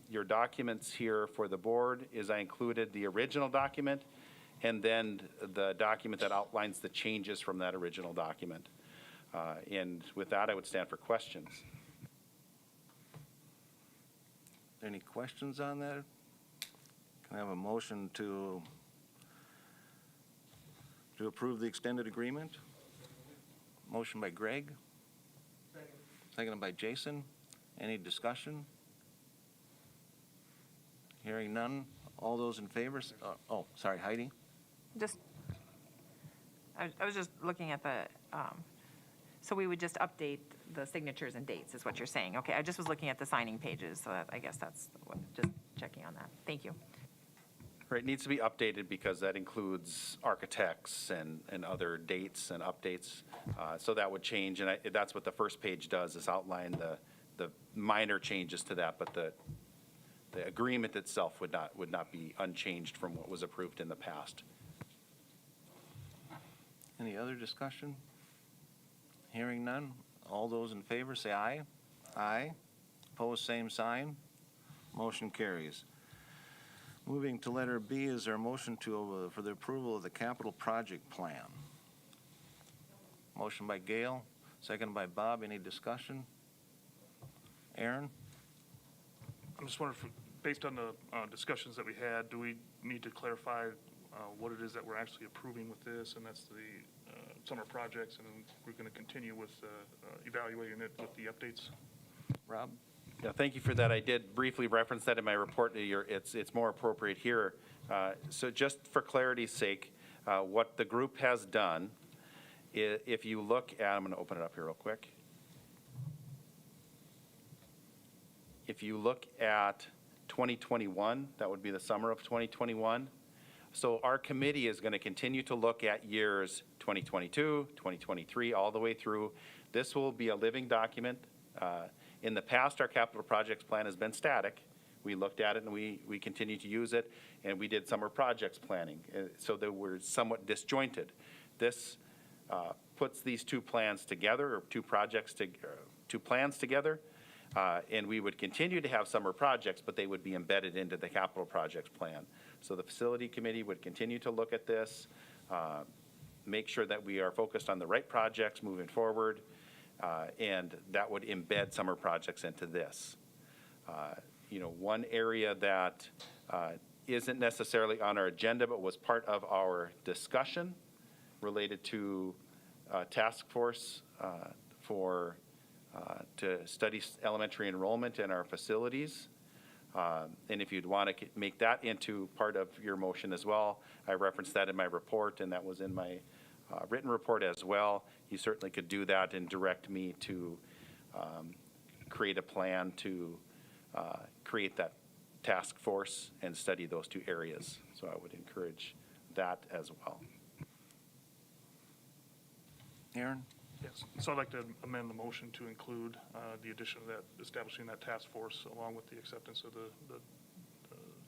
your documents here for the board is I included the original document and then the document that outlines the changes from that original document. And with that, I would stand for questions.
Any questions on that? Can I have a motion to approve the extended agreement? Motion by Greg. Seconded by Jason. Any discussion? Hearing none. All those in favor? Sorry, Heidi.
I was just looking at the, so we would just update the signatures and dates is what you're saying. Okay, I just was looking at the signing pages, so I guess that's just checking on that. Thank you.
Right, it needs to be updated because that includes architects and other dates and updates. So that would change, and that's what the first page does, is outline the minor changes to that, but the agreement itself would not be unchanged from what was approved in the past.
Any other discussion? Hearing none. All those in favor say aye. Aye. Opposed, same sign. Motion carries. Moving to letter B, is there a motion for the approval of the capital project plan? Motion by Gail, second by Bob. Any discussion? Aaron?
I'm just wondering, based on the discussions that we had, do we need to clarify what it is that we're actually approving with this? And that's the summer projects, and then we're going to continue with evaluating it with the updates.
Rob?
Yeah, thank you for that. I did briefly reference that in my report. It's more appropriate here. So just for clarity's sake, what the group has done, if you look at, I'm going to open it up here real quick. If you look at 2021, that would be the summer of 2021. So our committee is going to continue to look at years 2022, 2023, all the way through. This will be a living document. In the past, our capital projects plan has been static. We looked at it and we continue to use it, and we did summer projects planning, so they were somewhat disjointed. This puts these two plans together, or two plans together, and we would continue to have summer projects, but they would be embedded into the capital projects plan. So the facility committee would continue to look at this, make sure that we are focused on the right projects moving forward, and that would embed summer projects into this. One area that isn't necessarily on our agenda but was part of our discussion related to task force to study elementary enrollment in our facilities. And if you'd want to make that into part of your motion as well, I referenced that in my report, and that was in my written report as well. You certainly could do that and direct me to create a plan to create that task force and study those two areas. So I would encourage that as well.
Aaron?
Yes, so I'd like to amend the motion to include the addition of that, establishing that task force along with the acceptance of the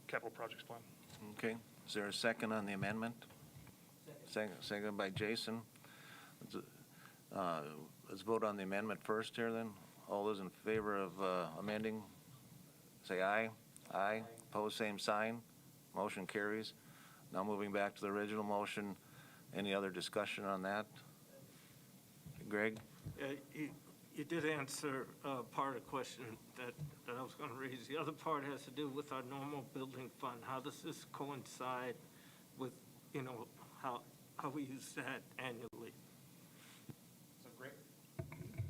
capital projects plan.
Okay. Is there a second on the amendment? Second by Jason. Let's vote on the amendment first here then. All those in favor of amending, say aye. Aye. Opposed, same sign. Motion carries. Now moving back to the original motion. Any other discussion on that? Greg?
You did answer part of the question that I was going to raise. The other part has to do with our normal building fund. How does this coincide with, how we use that annually?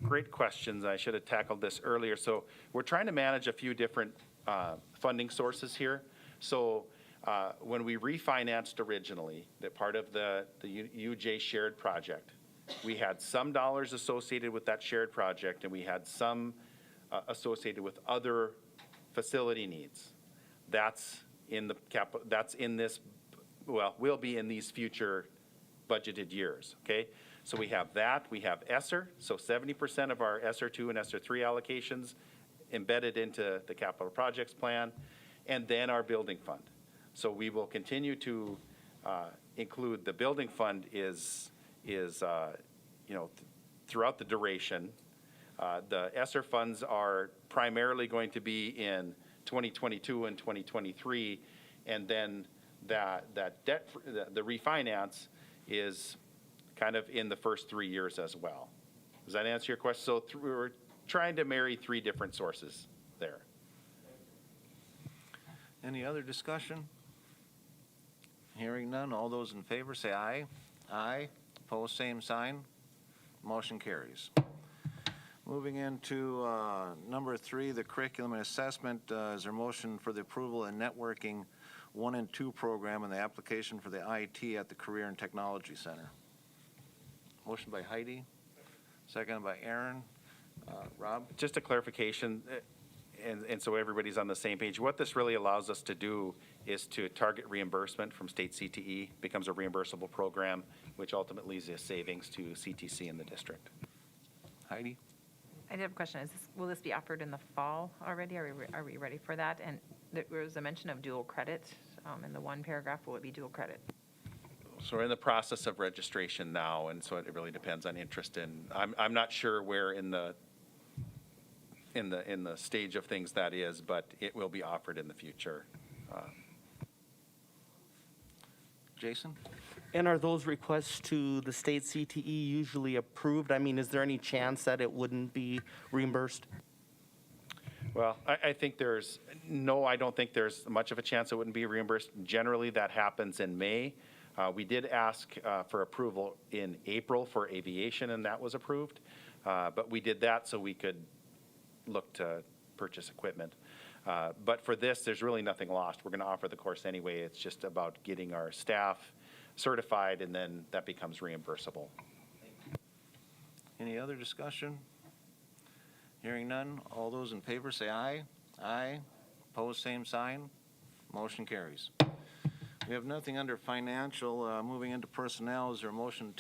Great great questions. I should have tackled this earlier. So we're trying to manage a few different funding sources here. So when we refinanced originally, that part of the UJ shared project, we had some dollars associated with that shared project, and we had some associated with other facility needs. That's in the that's in this, well, will be in these future budgeted years, okay? So we have that, we have ESSER, so 70% of our ESSER 2 and ESSER 3 allocations embedded into the capital projects plan, and then our building fund. So we will continue to include, the building fund is throughout the duration. The ESSER funds are primarily going to be in 2022 and 2023, and then that debt, the refinance is kind of in the first 3 years as well. Does that answer your question? So we're trying to marry 3 different sources there.
Any other discussion? Hearing none, all those in favor say aye. Aye. Opposed, same sign. Motion carries. Moving into number 3, the curriculum and assessment. Is there a motion for the approval and networking 1 and 2 program and the application for the IT at the Career and Technology Center? Motion by Heidi, seconded by Aaron. Rob?
Just a clarification, and so everybody's on the same page. What this really allows us to do is to target reimbursement from state CTE, becomes a reimbursable program, which ultimately is a savings to CTC in the district.
Heidi?
I did have a question. Will this be offered in the fall already? Are we ready for that? And there was a mention of dual credit in the one paragraph. Will it be dual credit?
So we're in the process of registration now, and so it really depends on interest in, I'm not sure where in the stage of things that is, but it will be offered in the future.
Jason?
And are those requests to the state CTE usually approved? I mean, is there any chance that it wouldn't be reimbursed?
Well, I think I don't think there's much of a chance it wouldn't be reimbursed. Generally, that happens in May. We did ask for approval in April for aviation, and that was approved. But we did that so we could look to purchase equipment. But for this, there's really nothing lost. We're going to offer the course anyway. It's just about getting our staff certified, and then that becomes reimbursable.
Any other discussion? Hearing none, all those in favor say aye. Aye. Opposed, same sign. Motion carries. We have nothing under financial. Moving into personnel, is there a motion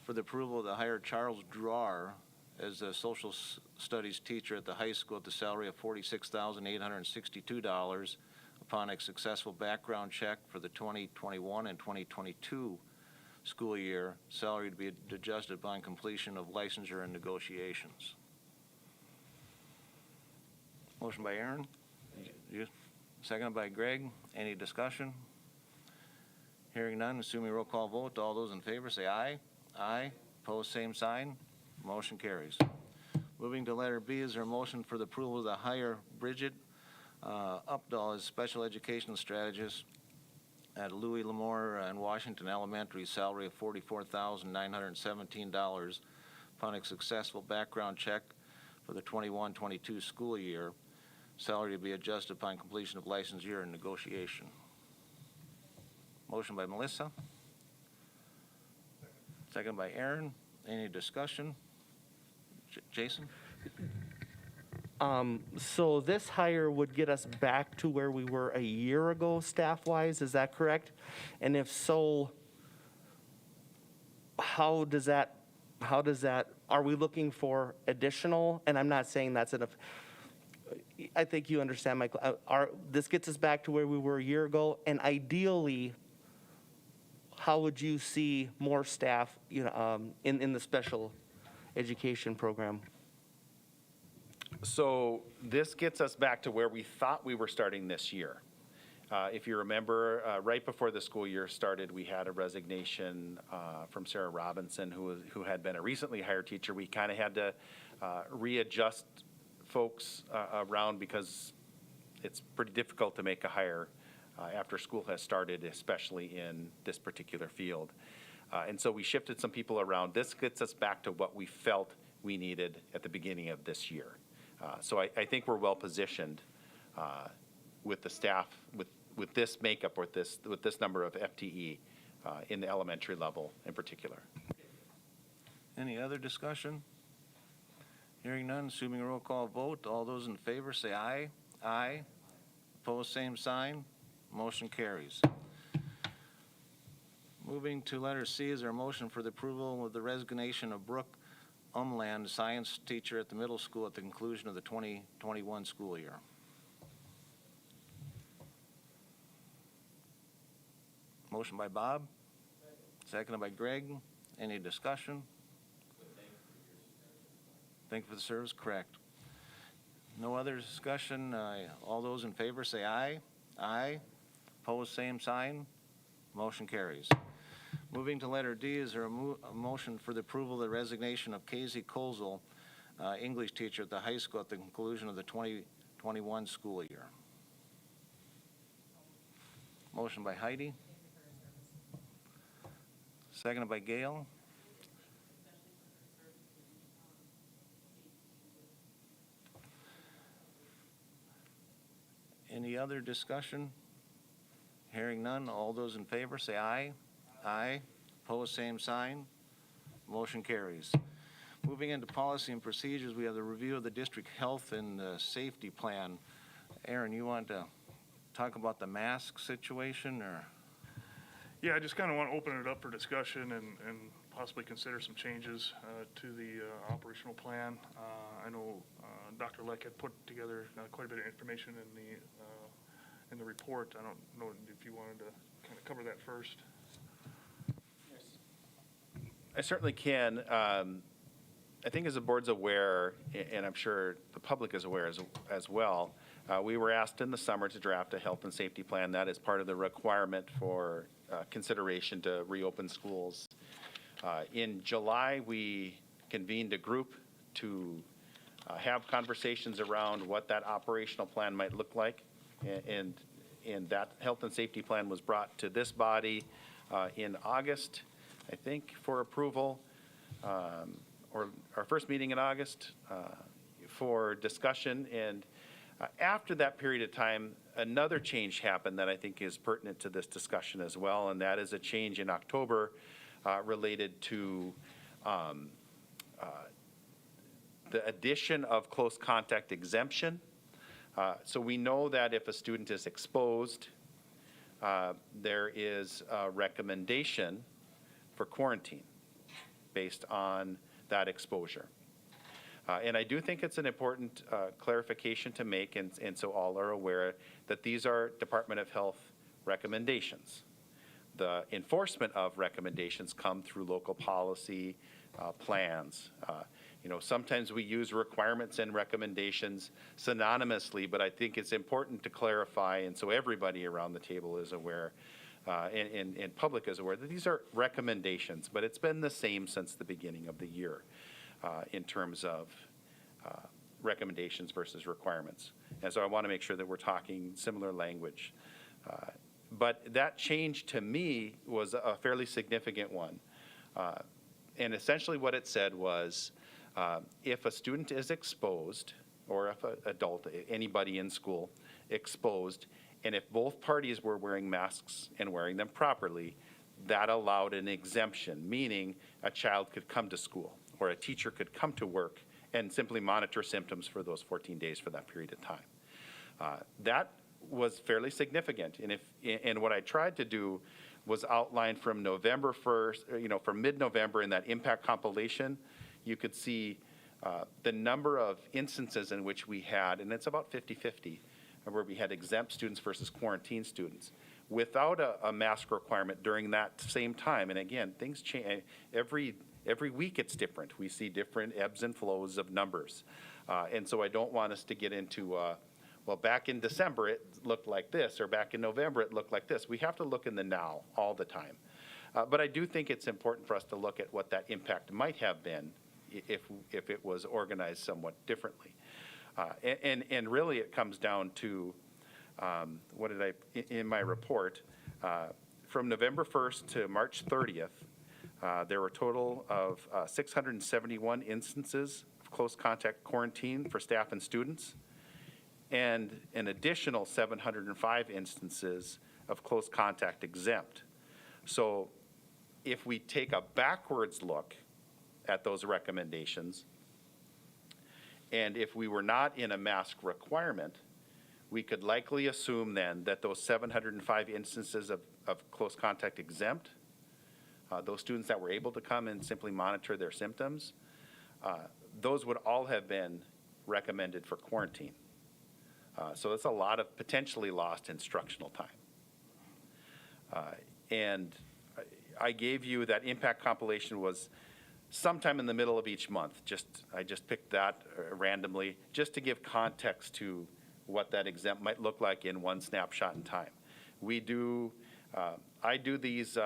for the approval of the hire Charles Drawer as a social studies teacher at the high school at the salary of $46,862 upon a successful background check for the 2021 and 2022 school year, salary to be adjusted upon completion of licensure and negotiations? Motion by Aaron. Seconded by Greg. Any discussion? Hearing none, assuming roll call vote, all those in favor say aye. Aye. Opposed, same sign. Motion carries. Moving to letter B, is there a motion for the approval of the hire Bridget Updahl as special education strategist at Louis L'Amour and Washington Elementary, salary of $44,917 upon a successful background check for the 21-22 school year, salary to be adjusted upon completion of license year and negotiation. Motion by Melissa. Second by Aaron. Any discussion? Jason?
So this hire would get us back to where we were a year ago, staff-wise, is that correct? And if so, how does that, are we looking for additional? And I'm not saying that's enough. I think you understand, Michael. This gets us back to where we were a year ago, and ideally, how would you see more staff, in the special education program?
So this gets us back to where we thought we were starting this year. If you remember, right before the school year started, we had a resignation from Sarah Robinson, who had been a recently hired teacher. We kind of had to readjust folks around because it's pretty difficult to make a hire after school has started, especially in this particular field. And so we shifted some people around. This gets us back to what we felt we needed at the beginning of this year. So I think we're well positioned with the staff, with this makeup, with this number of FTE in the elementary level in particular.
Any other discussion? Hearing none, assuming a roll call vote, all those in favor say aye. Aye. Opposed, same sign. Motion carries. Moving to letter C, is there a motion for the approval of the resignation of Brooke Umland, science teacher at the middle school at the conclusion of the 2021 school year? Motion by Bob, seconded by Greg. Any discussion? Thank you for the service, correct. No other discussion. All those in favor say aye. Aye. Opposed, same sign. Motion carries. Moving to letter D, is there a motion for the approval of the resignation of Casey Kozel, English teacher at the high school at the conclusion of the 2021 school year? Motion by Heidi. Seconded by Gail. Any other discussion? Hearing none, all those in favor say aye. Aye. Opposed, same sign. Motion carries. Moving into policy and procedures, we have the review of the district health and safety plan. Aaron, you want to talk about the mask situation, or?
Yeah, I just kind of want to open it up for discussion and possibly consider some changes to the operational plan. I know Dr. Leck had put together quite a bit of information in the report. I don't know if you wanted to kind of cover that first.
I certainly can. I think as the board's aware, and I'm sure the public is aware as well, we were asked in the summer to draft a health and safety plan. That is part of the requirement for consideration to reopen schools. In July, we convened a group to have conversations around what that operational plan might look like. And that health and safety plan was brought to this body in August, I think, for approval, or our first meeting in August for discussion. And after that period of time, another change happened that I think is pertinent to this discussion as well, and that is a change in October related to the addition of close contact exemption. So we know that if a student is exposed, there is a recommendation for quarantine based on that exposure. And I do think it's an important clarification to make, and so all are aware that these are Department of Health recommendations. The enforcement of recommendations come through local policy plans. Sometimes we use requirements and recommendations synonymously, but I think it's important to clarify, and so everybody around the table is aware, and public is aware, that these are recommendations, but it's been the same since the beginning of the year in terms of recommendations versus requirements. And so I want to make sure that we're talking similar language. But that change to me was a fairly significant one. And essentially what it said was, if a student is exposed, or if an adult, anybody in school, exposed, and if both parties were wearing masks and wearing them properly, that allowed an exemption, meaning a child could come to school or a teacher could come to work and simply monitor symptoms for those 14 days for that period of time. That was fairly significant. And what I tried to do was outline from November 1st, from mid-November in that impact compilation, you could see the number of instances in which we had, and it's about 50-50, where we had exempt students versus quarantine students without a mask requirement during that same time. And again, things change. Every week it's different. We see different ebbs and flows of numbers. And so I don't want us to get into, well, back in December it looked like this, or back in November it looked like this. We have to look in the now all the time. But I do think it's important for us to look at what that impact might have been if it was organized somewhat differently. And really it comes down to, what did I, in my report, from November 1st to March 30th, There were a total of 671 instances of close contact quarantine for staff and students, and an additional 705 instances of close contact exempt. So if we take a backwards look at those recommendations, and if we were not in a mask requirement, we could likely assume then that those 705 instances of close contact exempt, those students that were able to come and simply monitor their symptoms, those would all have been recommended for quarantine. So that's a lot of potentially lost instructional time. And I gave you that impact compilation was sometime in the middle of each month. I just picked that randomly just to give context to what that exempt might look like in one snapshot in time. I do these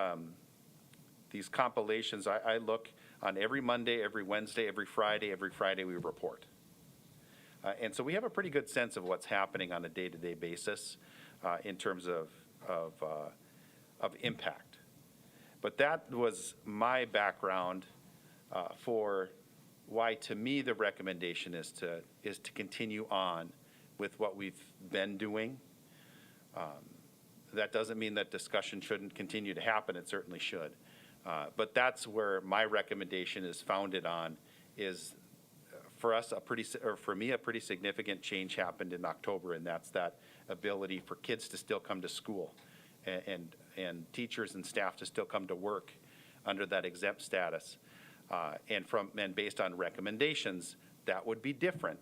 compilations. I look on every Monday, every Wednesday, every Friday we report. And so we have a pretty good sense of what's happening on a day-to-day basis in terms of impact. But that was my background for why, to me, the recommendation is to continue on with what we've been doing. That doesn't mean that discussion shouldn't continue to happen. It certainly should. But that's where my recommendation is founded on, is for me, a pretty significant change happened in October, and that's that ability for kids to still come to school and teachers and staff to still come to work under that exempt status. And based on recommendations, that would be different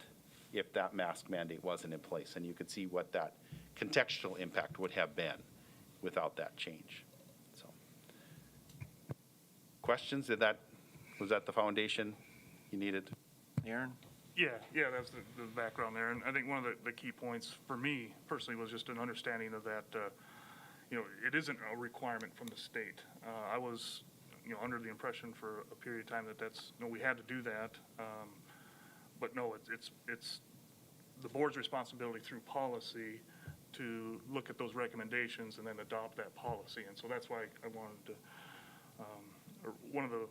if that mask mandate wasn't in place. And you could see what that contextual impact would have been without that change. So, questions? Was that the foundation you needed?
Aaron?
Yeah, that's the background there. And I think one of the key points for me personally was just an understanding of that, it isn't a requirement from the state. I was, under the impression for a period of time that we had to do that. But no, it's the board's responsibility through policy to look at those recommendations and then adopt that policy. And so that's why I wanted to, or one of the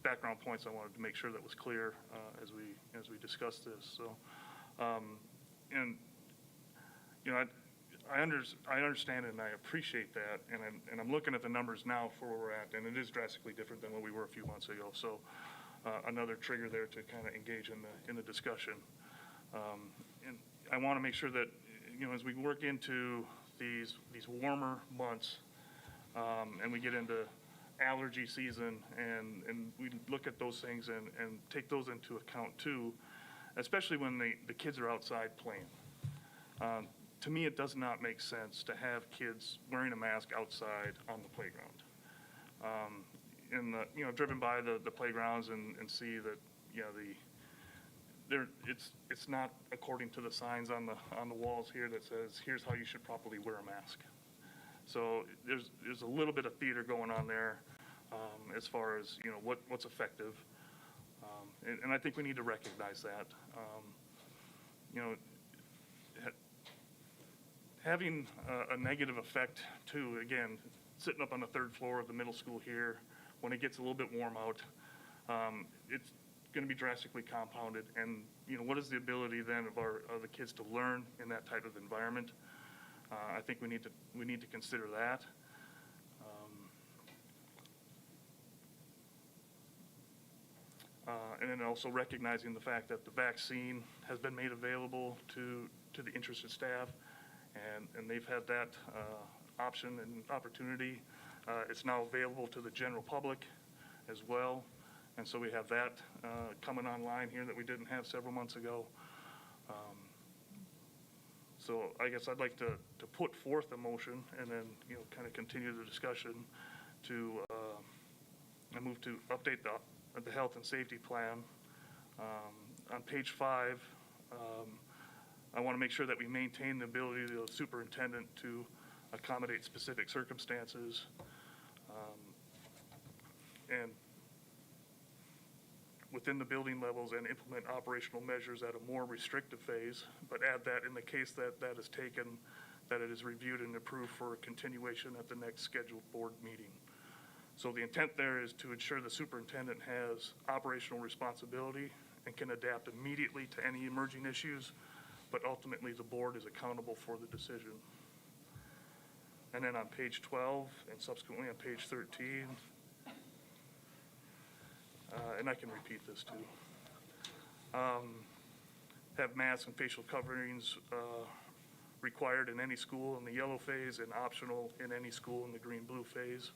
background points I wanted to make sure that was clear as we discussed this. So, I understand it and I appreciate that, and I'm looking at the numbers now for where we're at, and it is drastically different than what we were a few months ago. So, another trigger there to kind of engage in the discussion. And I want to make sure that as we work into these warmer months, and we get into allergy season, and we look at those things and take those into account too, especially when the kids are outside playing. To me, it does not make sense to have kids wearing a mask outside on the playground. Driven by the playgrounds and see that, it's not according to the signs on the walls here that says, here's how you should properly wear a mask. So there's a little bit of theater going on there as far as, what's effective. And I think we need to recognize that. Having a negative effect too, again, sitting up on the third floor of the middle school here, when it gets a little bit warm out, it's going to be drastically compounded. And, what is the ability then of the kids to learn in that type of environment? I think we need to consider that. And then also recognizing the fact that the vaccine has been made available to the interested staff, and they've had that option and opportunity. It's now available to the general public as well. And so we have that coming online here that we didn't have several months ago. So I guess I'd like to put forth a motion and then, kind of continue the discussion to move to update the health and safety plan. On page 5, I want to make sure that we maintain the ability of the superintendent to accommodate specific circumstances and within the building levels, and implement operational measures at a more restrictive phase, but add that in the case that is taken, that it is reviewed and approved for continuation at the next scheduled board meeting. So the intent there is to ensure the superintendent has operational responsibility and can adapt immediately to any emerging issues, but ultimately the board is accountable for the decision. And then on page 12 and subsequently on page 13, and I can repeat this too, have masks and facial coverings required in any school in the yellow phase and optional in any school in the green-blue phase.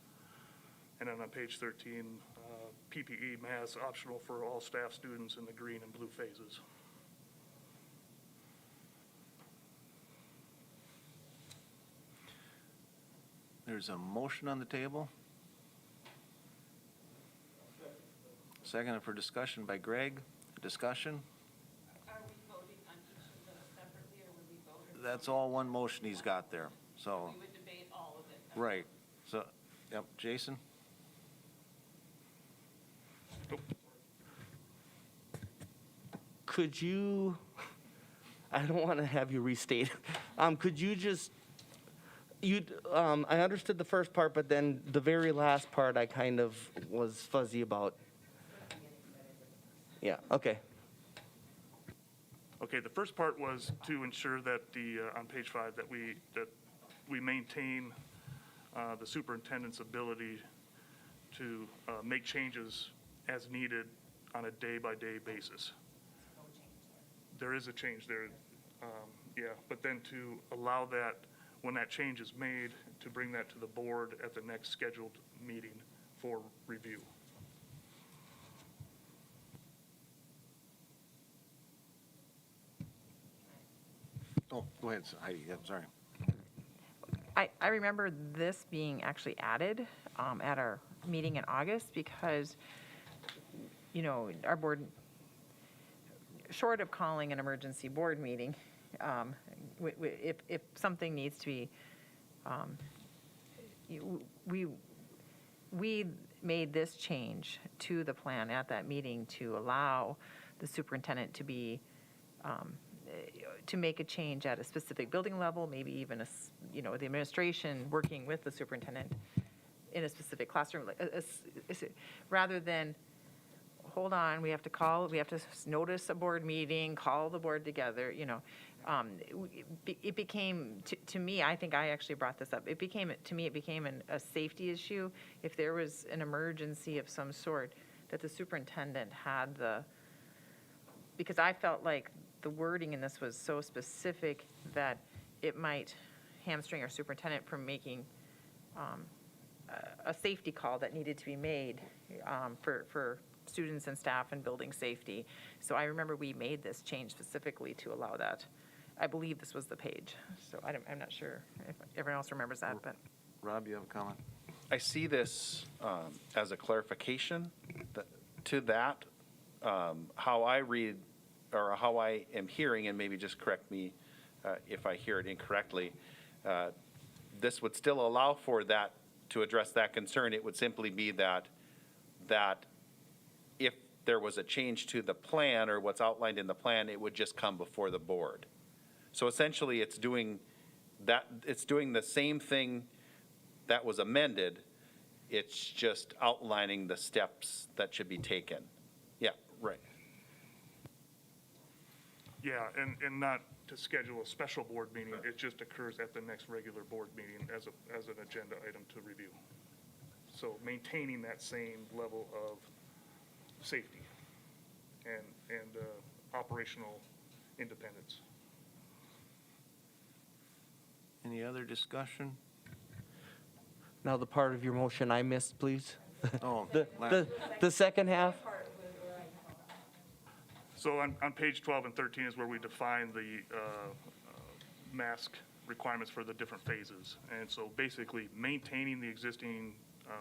And then on page 13, PPE masks optional for all staff students in the green and blue phases.
There's a motion on the table. Second for discussion by Greg. Discussion?
Are we voting on each of those separately, or will we vote?
That's all one motion he's got there, so,
We would debate all of it.
right. So, yep, Jason?
Could you, I don't want to have you restate, could you just, I understood the first part, but then the very last part I kind of was fuzzy about. Yeah, okay.
Okay, the first part was to ensure that on page 5, that we maintain the superintendent's ability to make changes as needed on a day-by-day basis. There is a change there, yeah, but then to allow that, when that change is made, to bring that to the board at the next scheduled meeting for review.
Oh, go ahead, Heidi, yeah, sorry.
I remember this being actually added at our meeting in August because, you know, our board, short of calling an emergency board meeting, if something needs to be, we made this change to the plan at that meeting to allow the superintendent to be, to make a change at a specific building level, maybe even the administration working with the superintendent in a specific classroom, rather than, hold on, we have to notice a board meeting, call the board together, it became, to me, I think I actually brought this up, it became a safety issue. If there was an emergency of some sort, that the superintendent had because I felt like the wording in this was so specific that it might hamstring our superintendent from making a safety call that needed to be made for students and staff and building safety. So I remember we made this change specifically to allow that. I believe this was the page, so I'm not sure if everyone else remembers that, but.
Rob, you have a comment?
I see this as a clarification to that, how I read, or how I am hearing, and maybe just correct me if I hear it incorrectly, this would still allow for that, to address that concern. It would simply be that if there was a change to the plan or what's outlined in the plan, it would just come before the board. So essentially, it's doing the same thing that was amended. It's just outlining the steps that should be taken. Yeah, right.
Yeah, and not to schedule a special board meeting, it just occurs at the next regular board meeting as an agenda item to review. So maintaining that same level of safety and operational independence.
Any other discussion?
Now the part of your motion I missed, please.
Oh,
The second half?
So on page 12 and 13 is where we define the mask requirements for the different phases. And so basically maintaining the existing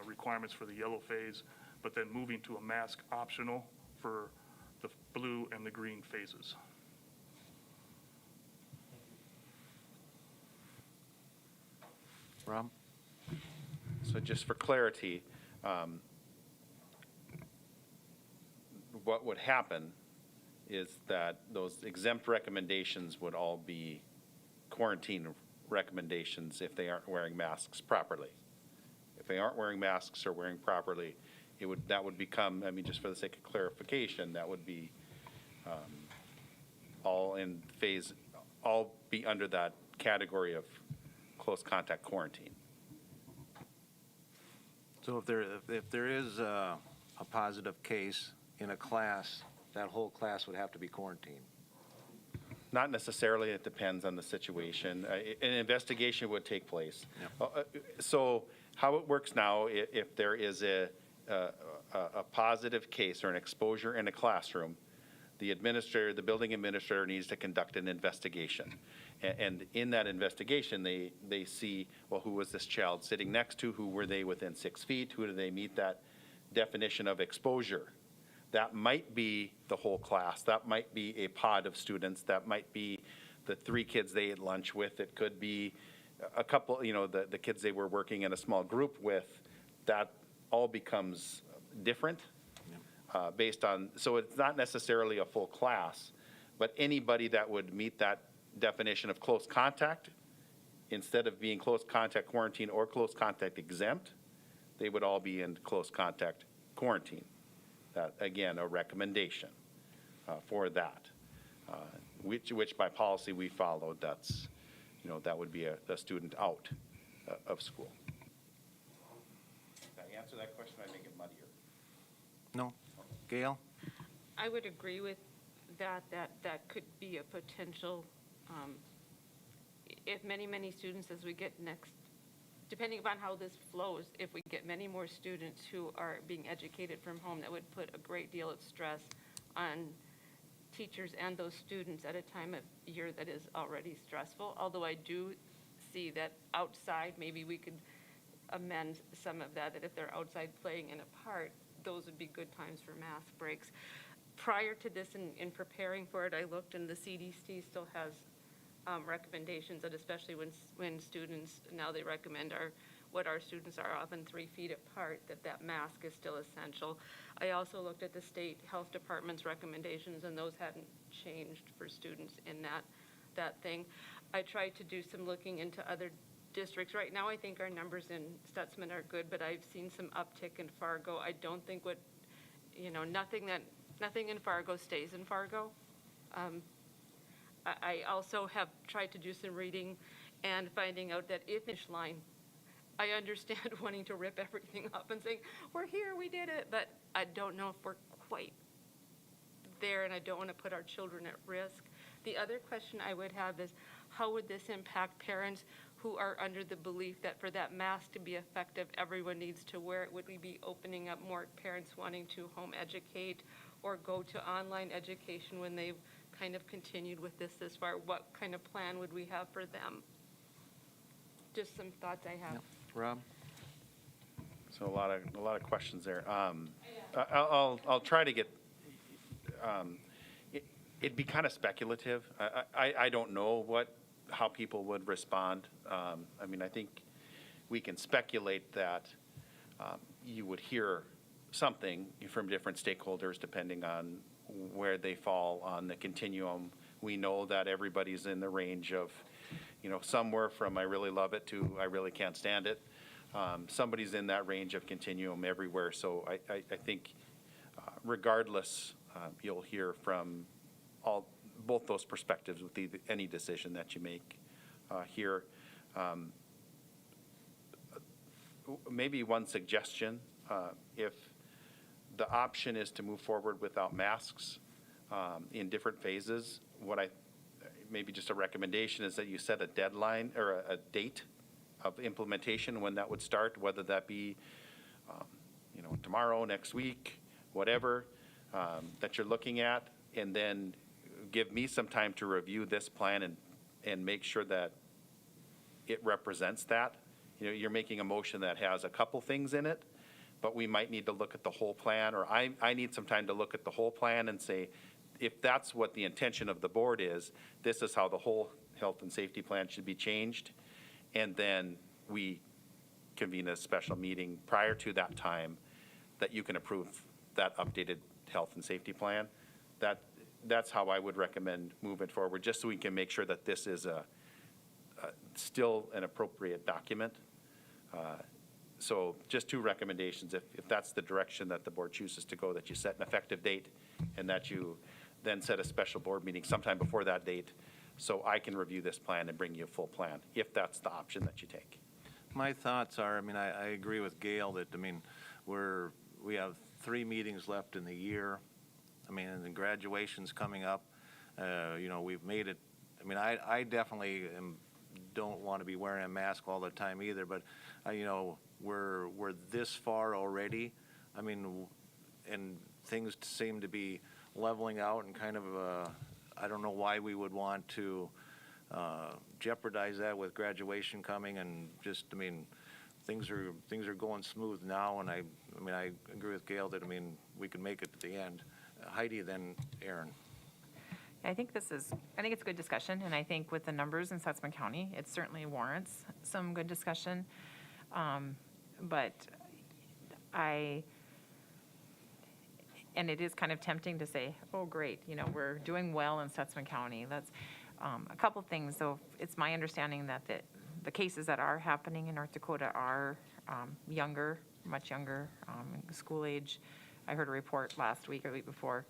requirements for the yellow phase, but then moving to a mask optional for the blue and the green phases.
Rob?
So just for clarity, what would happen is that those exempt recommendations would all be quarantine recommendations if they aren't wearing masks properly. if they aren't wearing masks or wearing properly, that would become, I mean, just for the sake of clarification, that would be all be under that category of close contact quarantine.
So if there is a positive case in a class, that whole class would have to be quarantined?
Not necessarily, it depends on the situation. An investigation would take place. So how it works now, if there is a positive case or an exposure in a classroom, the building administrator needs to conduct an investigation. And in that investigation, they see, well, who was this child sitting next to? Who were they within 6 feet? Who do they meet that definition of exposure? That might be the whole class. That might be a pod of students. That might be the 3 kids they ate lunch with. It could be a couple, the kids they were working in a small group with. That all becomes different based on, so it's not necessarily a full class, but anybody that would meet that definition of close contact, instead of being close contact quarantine or close contact exempt, they would all be in close contact quarantine. That, again, a recommendation for that, which by policy we followed. That's, that would be a student out of school. Did I answer that question? I make it muddier.
No? Gail?
I would agree with that could be a potential, if many students as we get next, depending upon how this flows, if we get many more students who are being educated from home, that would put a great deal of stress on teachers and those students at a time of year that is already stressful. Although I do see that outside, maybe we could amend some of that if they're outside playing in a park, those would be good times for mask breaks. Prior to this, in preparing for it, I looked, and the CDC still has recommendations that especially when students, now they recommend what our students are often 3 feet apart, that mask is still essential. I also looked at the state health department's recommendations, and those hadn't changed for students in that thing. I tried to do some looking into other districts. Right now, I think our numbers in Stutzman are good, but I've seen some uptick in Fargo. I don't think nothing in Fargo stays in Fargo. I also have tried to do some reading and finding out that if finish line, I understand wanting to rip everything up and saying, we're here, we did it, but I don't know if we're quite there, and I don't want to put our children at risk. The other question I would have is, how would this impact parents who are under the belief that for that mask to be effective, everyone needs to wear it? Would we be opening up more parents wanting to home educate or go to online education when they've kind of continued with this far? What kind of plan would we have for them? Just some thoughts I have.
Yep. Rob?
So a lot of questions there. I'll try to get. It'd be kind of speculative. I don't know how people would respond. I mean, I think we can speculate that you would hear something from different stakeholders depending on where they fall on the continuum. We know that everybody's in the range of, somewhere from I really love it to I really can't stand it. Somebody's in that range of continuum everywhere. So I think regardless, you'll hear from both those perspectives with any decision that you make here. Maybe one suggestion, if the option is to move forward without masks in different phases, maybe just a recommendation is that you set a deadline or a date of implementation when that would start, whether that be tomorrow, next week, whatever that you're looking at, and then give me some time to review this plan and make sure that it represents that. You're making a motion that has a couple things in it, but we might need to look at the whole plan, or I need some time to look at the whole plan and say, if that's what the intention of the board is, this is how the whole health and safety plan should be changed. And then we convene a special meeting prior to that time that you can approve that updated health and safety plan. That's how I would recommend moving forward, just so we can make sure that this is still an appropriate document. So just two recommendations, if that's the direction that the board chooses to go, that you set an effective date and that you then set a special board meeting sometime before that date, so I can review this plan and bring you a full plan, if that's the option that you take.
My thoughts are, I mean, I agree with Gail that, I mean, we have 3 meetings left in the year. I mean, and the graduation's coming up. You know, we've made it, I mean, I definitely don't want to be wearing a mask all the time either, but, you know, we're this far already. I mean, and things seem to be leveling out and kind of, I don't know why we would want to jeopardize that with graduation coming and just, I mean, things are going smooth now, and I mean, I agree with Gail that, I mean, we can make it to the end. Heidi, then Aaron.
I think it's a good discussion, and I think with the numbers in Stutsman County, it certainly warrants some good discussion. But and it is kind of tempting to say, oh, great, you know, we're doing well in Stutsman County. That's a couple things. So it's my understanding that the cases that are happening in North Dakota are younger, much younger, school age. I heard a report last week or the week before,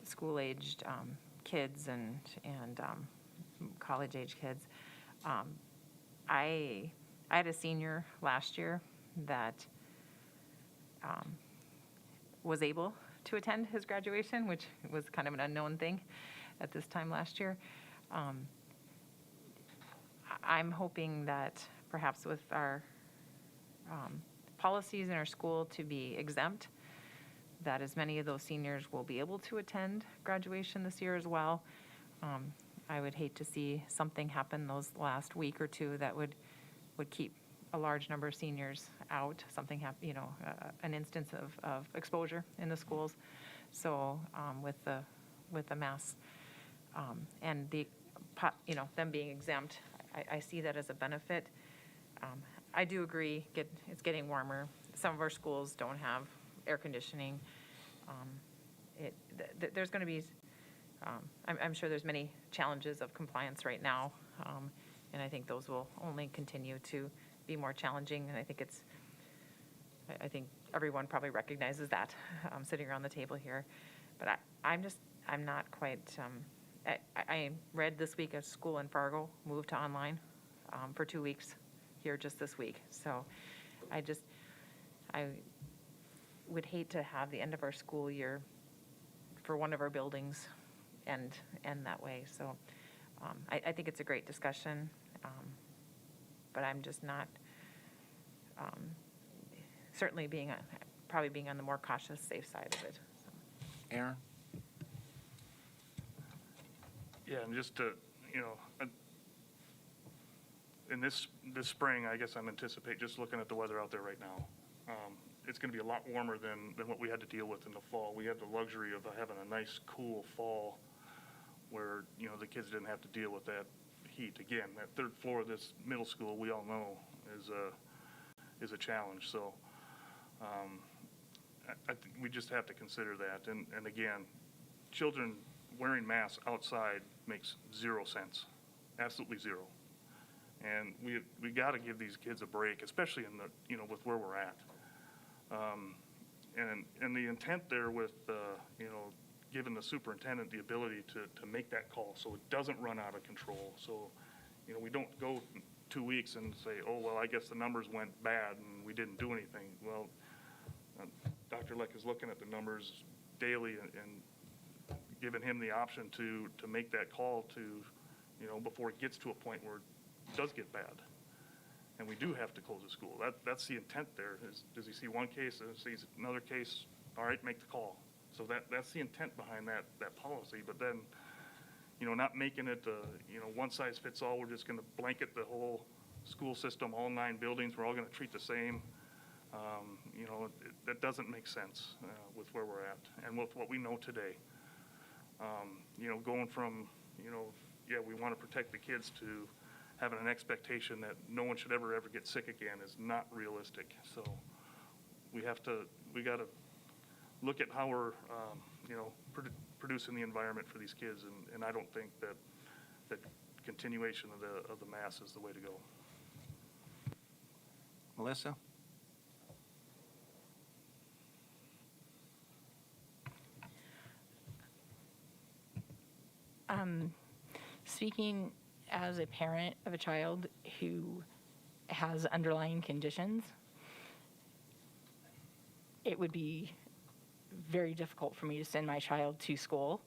school-aged kids and college-age kids. I had a senior last year that was able to attend his graduation, which was kind of an unknown thing at this time last year. I'm hoping that perhaps with our policies in our school to be exempt, that as many of those seniors will be able to attend graduation this year as well. I would hate to see something happen those last week or two that would keep a large number of seniors out, something happen, you know, an instance of exposure in the schools. So with the mass and the, you know, them being exempt, I see that as a benefit. I do agree, it's getting warmer. Some of our schools don't have air conditioning. There's going to be, I'm sure there's many challenges of compliance right now, and I think those will only continue to be more challenging. And I think everyone probably recognizes that sitting around the table here. But I'm not quite. I read this week a school in Fargo moved to online for 2 weeks here just this week. So I would hate to have the end of our school year for one of our buildings end that way. So I think it's a great discussion, but I'm just not, certainly probably being on the more cautious, safe side of it. So.
Aaron?
Yeah, and just to, you know, in this spring, I guess I'm anticipate, just looking at the weather out there right now, it's going to be a lot warmer than what we had to deal with in the fall. We had the luxury of having a nice, cool fall where, you know, the kids didn't have to deal with that heat. Again, that 3rd floor of this middle school, we all know, is a challenge. So I think we just have to consider that. And again, children wearing masks outside makes 0 sense, absolutely 0. And we got to give these kids a break, especially in the, you know, with where we're at. And the intent there with, you know, giving the superintendent the ability to make that call so it doesn't run out of control. So, you know, we don't go 2 weeks and say, oh, well, I guess the numbers went bad and we didn't do anything. Well, Dr. Leck is looking at the numbers daily and giving him the option to make that call to, you know, before it gets to a point where it does get bad. And we do have to close the school. That's the intent there. Does he see one case, sees another case, all right, make the call. So that's the intent behind that policy. But then, you know, not making it, you know, one size fits all. We're just going to blanket the whole school system, all 9 buildings. We're all going to treat the same. You know, that doesn't make sense with where we're at and with what we know today. You know, going from, you know, yeah, we want to protect the kids to having an expectation that no one should ever get sick again is not realistic. So we got to look at how we're, you know, producing the environment for these kids, and I don't think that continuation of the mass is the way to go.
Melissa?
Speaking as a parent of a child who has underlying conditions, it would be very difficult for me to send my child to school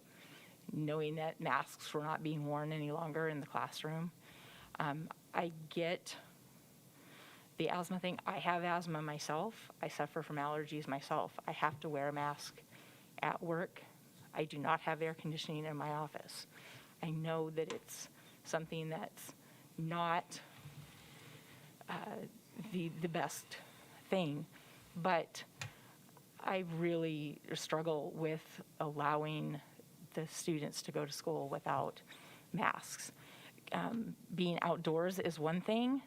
knowing that masks were not being worn any longer in the classroom. I get the asthma thing. I have asthma myself. I suffer from allergies myself. I have to wear a mask at work. I do not have air conditioning in my office. I know that it's something that's not the best thing, but I really struggle with allowing the students to go to school without masks. Being outdoors is one thing,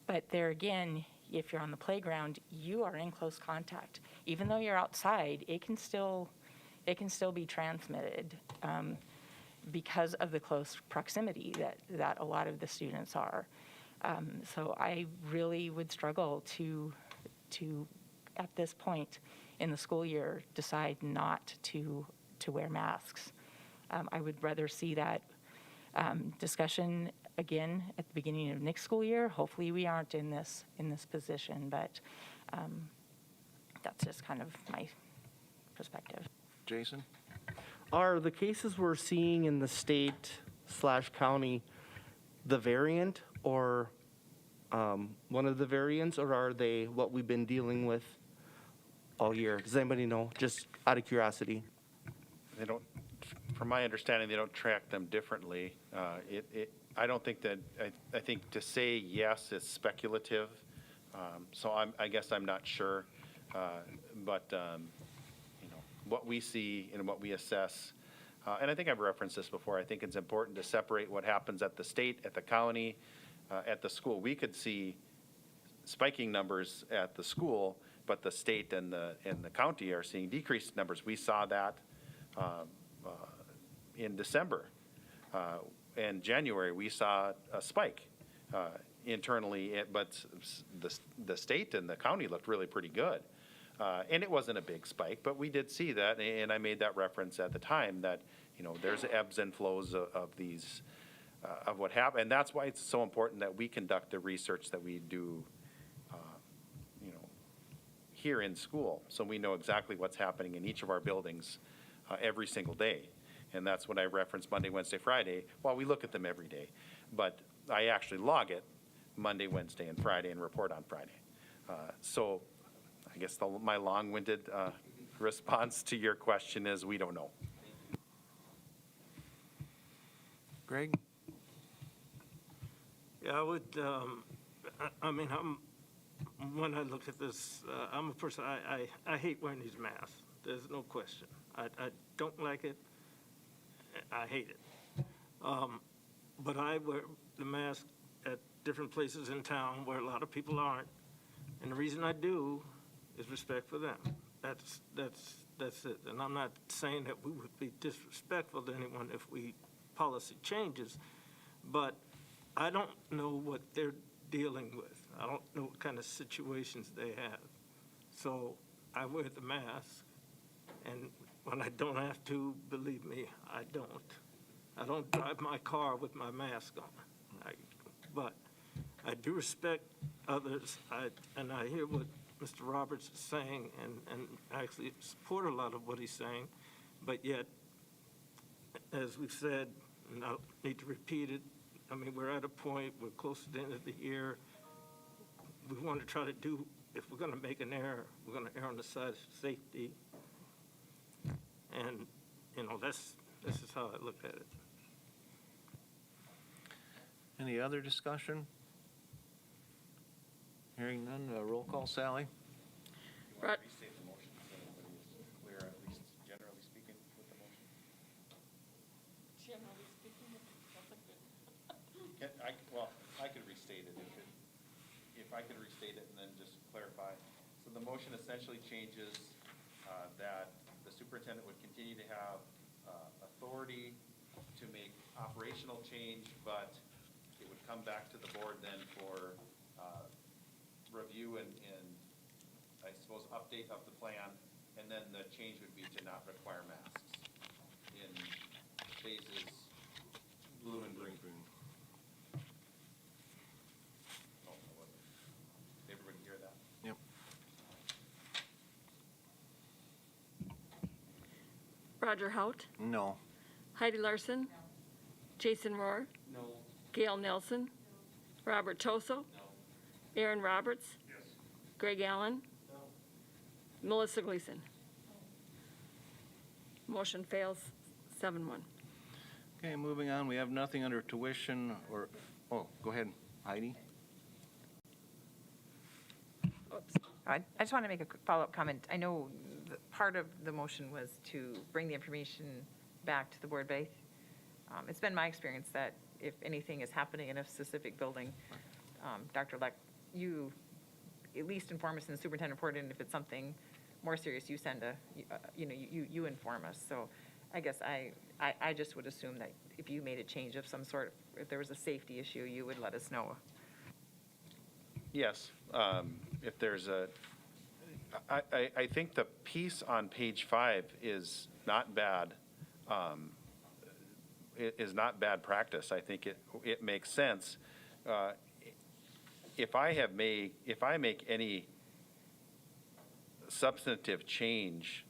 but there again, if you're on the playground, you are in close contact. Even though you're outside, it can still be transmitted because of the close proximity that a lot of the students are. So I really would struggle to at this point in the school year decide not to wear masks. I would rather see that discussion again at the beginning of next school year. Hopefully we aren't in this position, but that's just kind of my perspective.
Jason?
Are the cases we're seeing in the state/county the variant or one of the variants, or are they what we've been dealing with all year? Does anybody know? Just out of curiosity.
They don't, from my understanding, they don't track them differently. I don't think that, I think to say yes is speculative. So I guess I'm not sure. But you know, what we see and what we assess, and I think I've referenced this before, I think it's important to separate what happens at the state, at the county, at the school. We could see spiking numbers at the school, but the state and the county are seeing decreased numbers. We saw that in December. In January, we saw a spike internally, but the state and the county looked really pretty good. And it wasn't a big spike, but we did see that, and I made that reference at the time that, you know, there's ebbs and flows of these, of what happened. And that's why it's so important that we conduct the research that we do, you know, here in school, so we know exactly what's happening in each of our buildings every single day. And that's what I referenced Monday, Wednesday, Friday. Well, we look at them every day, but I actually log it Monday, Wednesday, and Friday and report on Friday. So I guess my long-winded response to your question is we don't know.
Greg?
Yeah, I would, I mean, when I look at this, I'm a person, I hate wearing these masks. There's no question. I don't like it. I hate it. But I wear the mask at different places in town where a lot of people aren't. And the reason I do is respect for them. That's it. And I'm not saying that we would be disrespectful to anyone if policy changes, but I don't know what they're dealing with. I don't know what kind of situations they have. So I wear the mask, and when I don't have to, believe me, I don't. I don't drive my car with my mask on. But I do respect others, and I hear what Mr. Roberts is saying, and actually support a lot of what he's saying, but yet, as we've said, and I don't need to repeat it, I mean, we're at a point, we're close to the end of the year. We want to try to do, if we're going to make an error, we're going to err on the side of safety. And, you know, this is how I look at it.
Any other discussion? Hearing none, roll call, Sally?
Rod-
Restate the motion so everybody is clear, at least generally speaking, with the motion.
Generally speaking, that's a good.
Well, I could restate it if I could restate it and then just clarify. So the motion essentially changes that the superintendent would continue to have authority to make operational change, but it would come back to the board then for review and I suppose update of the plan, and then the change would be to not require masks in phases
Roger Hout,
No.
Heidi Larson, Jason Rohr, Gail Nelson, Robert Toso, Aaron Roberts, Greg Allen, Melissa Gleason. Motion fails 7-1.
Okay, moving on, we have nothing under tuition or, oh, go ahead, Heidi.
I just want to make a quick follow-up comment. I know part of the motion was to bring the information back to the board, Beth. It's been my experience that if anything is happening in a specific building, Dr. Leck, you at least inform us in the superintendent report, and if it's something more serious, you send you inform us. So I guess I just would assume that if you made a change of some sort, if there was a safety issue, you would let us know.
Yes, if there's I think the piece on page 5 is not bad. It is not bad practice. I think it makes sense. If I make any substantive change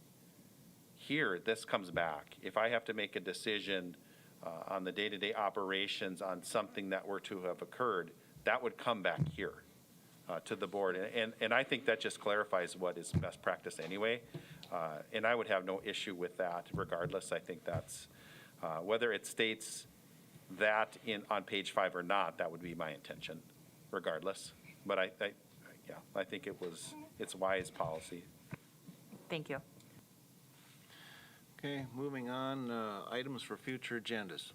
here, this comes back. If I have to make a decision on the day-to-day operations on something that were to have occurred, that would come back here to the board. And I think that just clarifies what is best practice anyway. And I would have no issue with that regardless. I think that's, whether it states that on page 5 or not, that would be my intention regardless. But I think it's wise policy.
Thank you.
Okay, moving on, items for future agendas.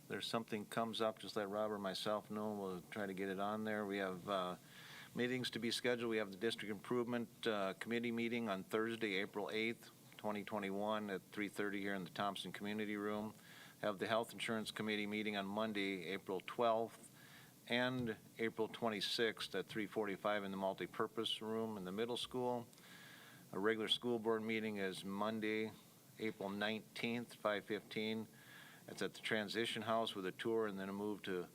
There's something comes up, just let Rob or myself know. We'll try to get it on there. We have meetings to be scheduled. We have the District Improvement Committee meeting on Thursday, April 8th, 2021 at 3:30 here in the Thompson Community Room. Have the Health Insurance Committee meeting on Monday, April 12th, and April 26th at 3:45 in the multipurpose room in the middle school. A regular school board meeting is Monday, April 19th, 5:15. It's at the Transition House with a tour and then a move to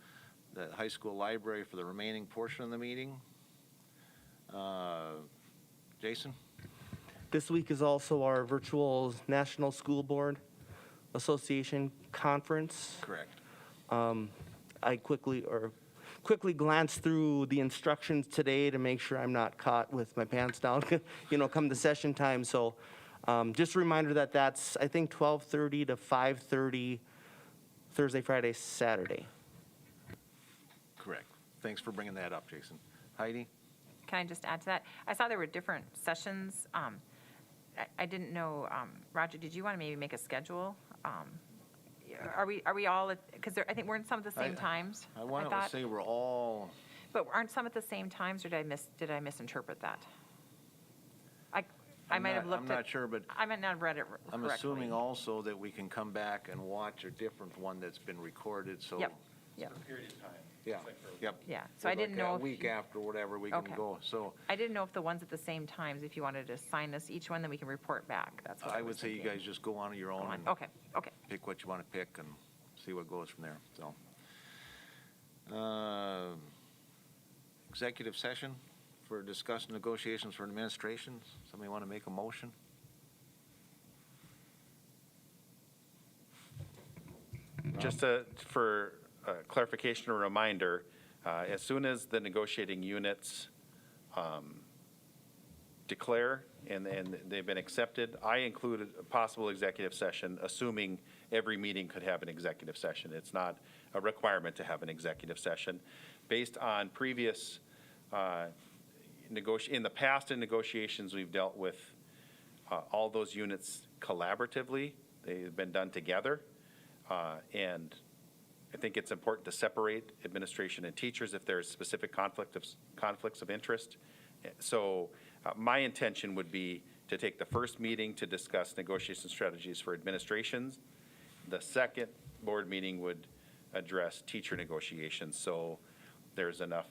the high school library for the remaining portion of the meeting. Jason?
This week is also our virtual National School Board Association Conference.
Correct.
I quickly glanced through the instructions today to make sure I'm not caught with my pants down, come the session time. So just a reminder that that's, I think, 12:30 to 5:30, Thursday, Friday, Saturday.
Correct. Thanks for bringing that up, Jason. Heidi?
Can I just add to that? I saw there were different sessions. I didn't know, Roger, did you want to maybe make a schedule? Are we all, because I think we're in some at the same times,
I want to
thought.
say we're all,
But aren't some at the same times, or did I misinterpret that? I might have looked at.
I'm not sure, but
I might not have read it correctly.
I'm assuming also that we can come back and watch a different one that's been recorded, so.
Yep.
Period of time.
Yeah, yep.
Yeah, so I didn't know
A
if
week
you-
after, whatever, we can
Okay.
go. So
I didn't know if the ones at the same times, if you wanted to assign us each one, then we can report back. That's what I
I
was
would say you
thinking.
guys just go on your own and
Okay.
pick what you want to pick and see what goes from there, so. Executive session for discussing negotiations for administration. Somebody want to make a motion?
Just for clarification or reminder, as soon as the negotiating units declare and they've been accepted, I included a possible executive session, assuming every meeting could have an executive session. It's not a requirement to have an executive session. Based on previous, in the past in negotiations, we've dealt with all those units collaboratively. They've been done together. And I think it's important to separate administration and teachers if there's specific conflicts of interest. So my intention would be to take the first meeting to discuss negotiation strategies for administrations. The second board meeting would address teacher negotiations. So there's enough,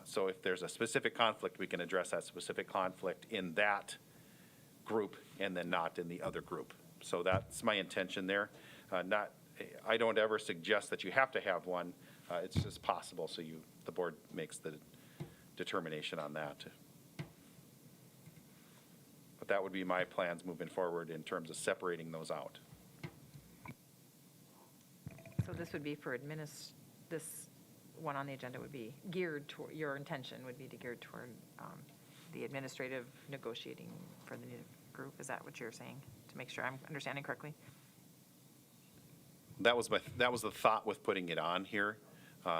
so if there's a specific conflict, we can address that specific conflict in that group and then not in the other group. So that's my intention there. I don't ever suggest that you have to have one. It's just possible, so the board makes the determination on that. But that would be my plans moving forward in terms of separating those out.
So this would be for this one on the agenda would be geared toward, your intention would be to gear toward the administrative negotiating for the group. Is that what you're saying? To make sure I'm understanding correctly?
That was the thought with putting it on here.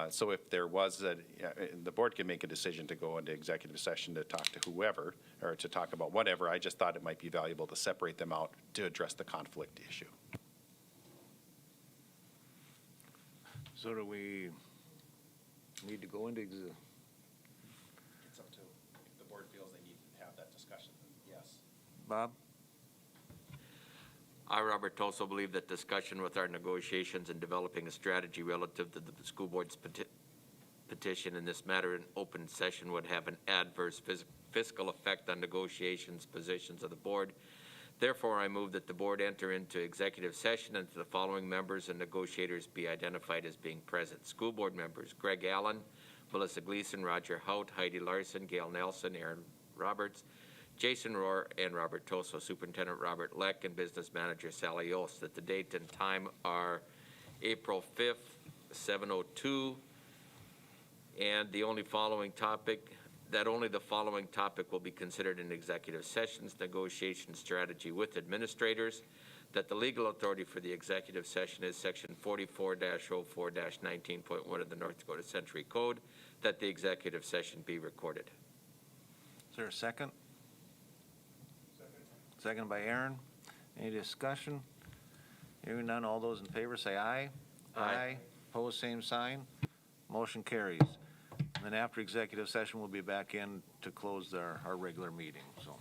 So if there was the board can make a decision to go into executive session to talk to whoever or to talk about whatever. I just thought it might be valuable to separate them out to address the conflict issue.
So do we need to go into,
It's up to, if the board feels they need to have that discussion, then yes.
Bob?
I, Robert Toso, believe that discussion with our negotiations and developing a strategy relative to the school board's petition in this matter in open session would have an adverse fiscal effect on negotiations positions of the board. Therefore, I move that the board enter into executive session and that the following members and negotiators be identified as being present. School board members: Greg Allen, Melissa Gleason, Roger Hout, Heidi Larson, Gail Nelson, Aaron Roberts, Jason Rohr, and Robert Toso. Superintendent Robert Leck and Business Manager Sally Yost. That the date and time are April 5th, 7:02, and only the following topic will be considered in executive sessions: negotiation strategy with administrators. That the legal authority for the executive session is section 44-04-19.1 of the North Dakota Century Code. That the executive session be recorded.
Is there a second? Second by Aaron. Any discussion? Hearing none, all those in favor say aye.
Aye.
Opposed, same sign. Motion carries. And then after executive session, we'll be back in to close our regular meeting, so.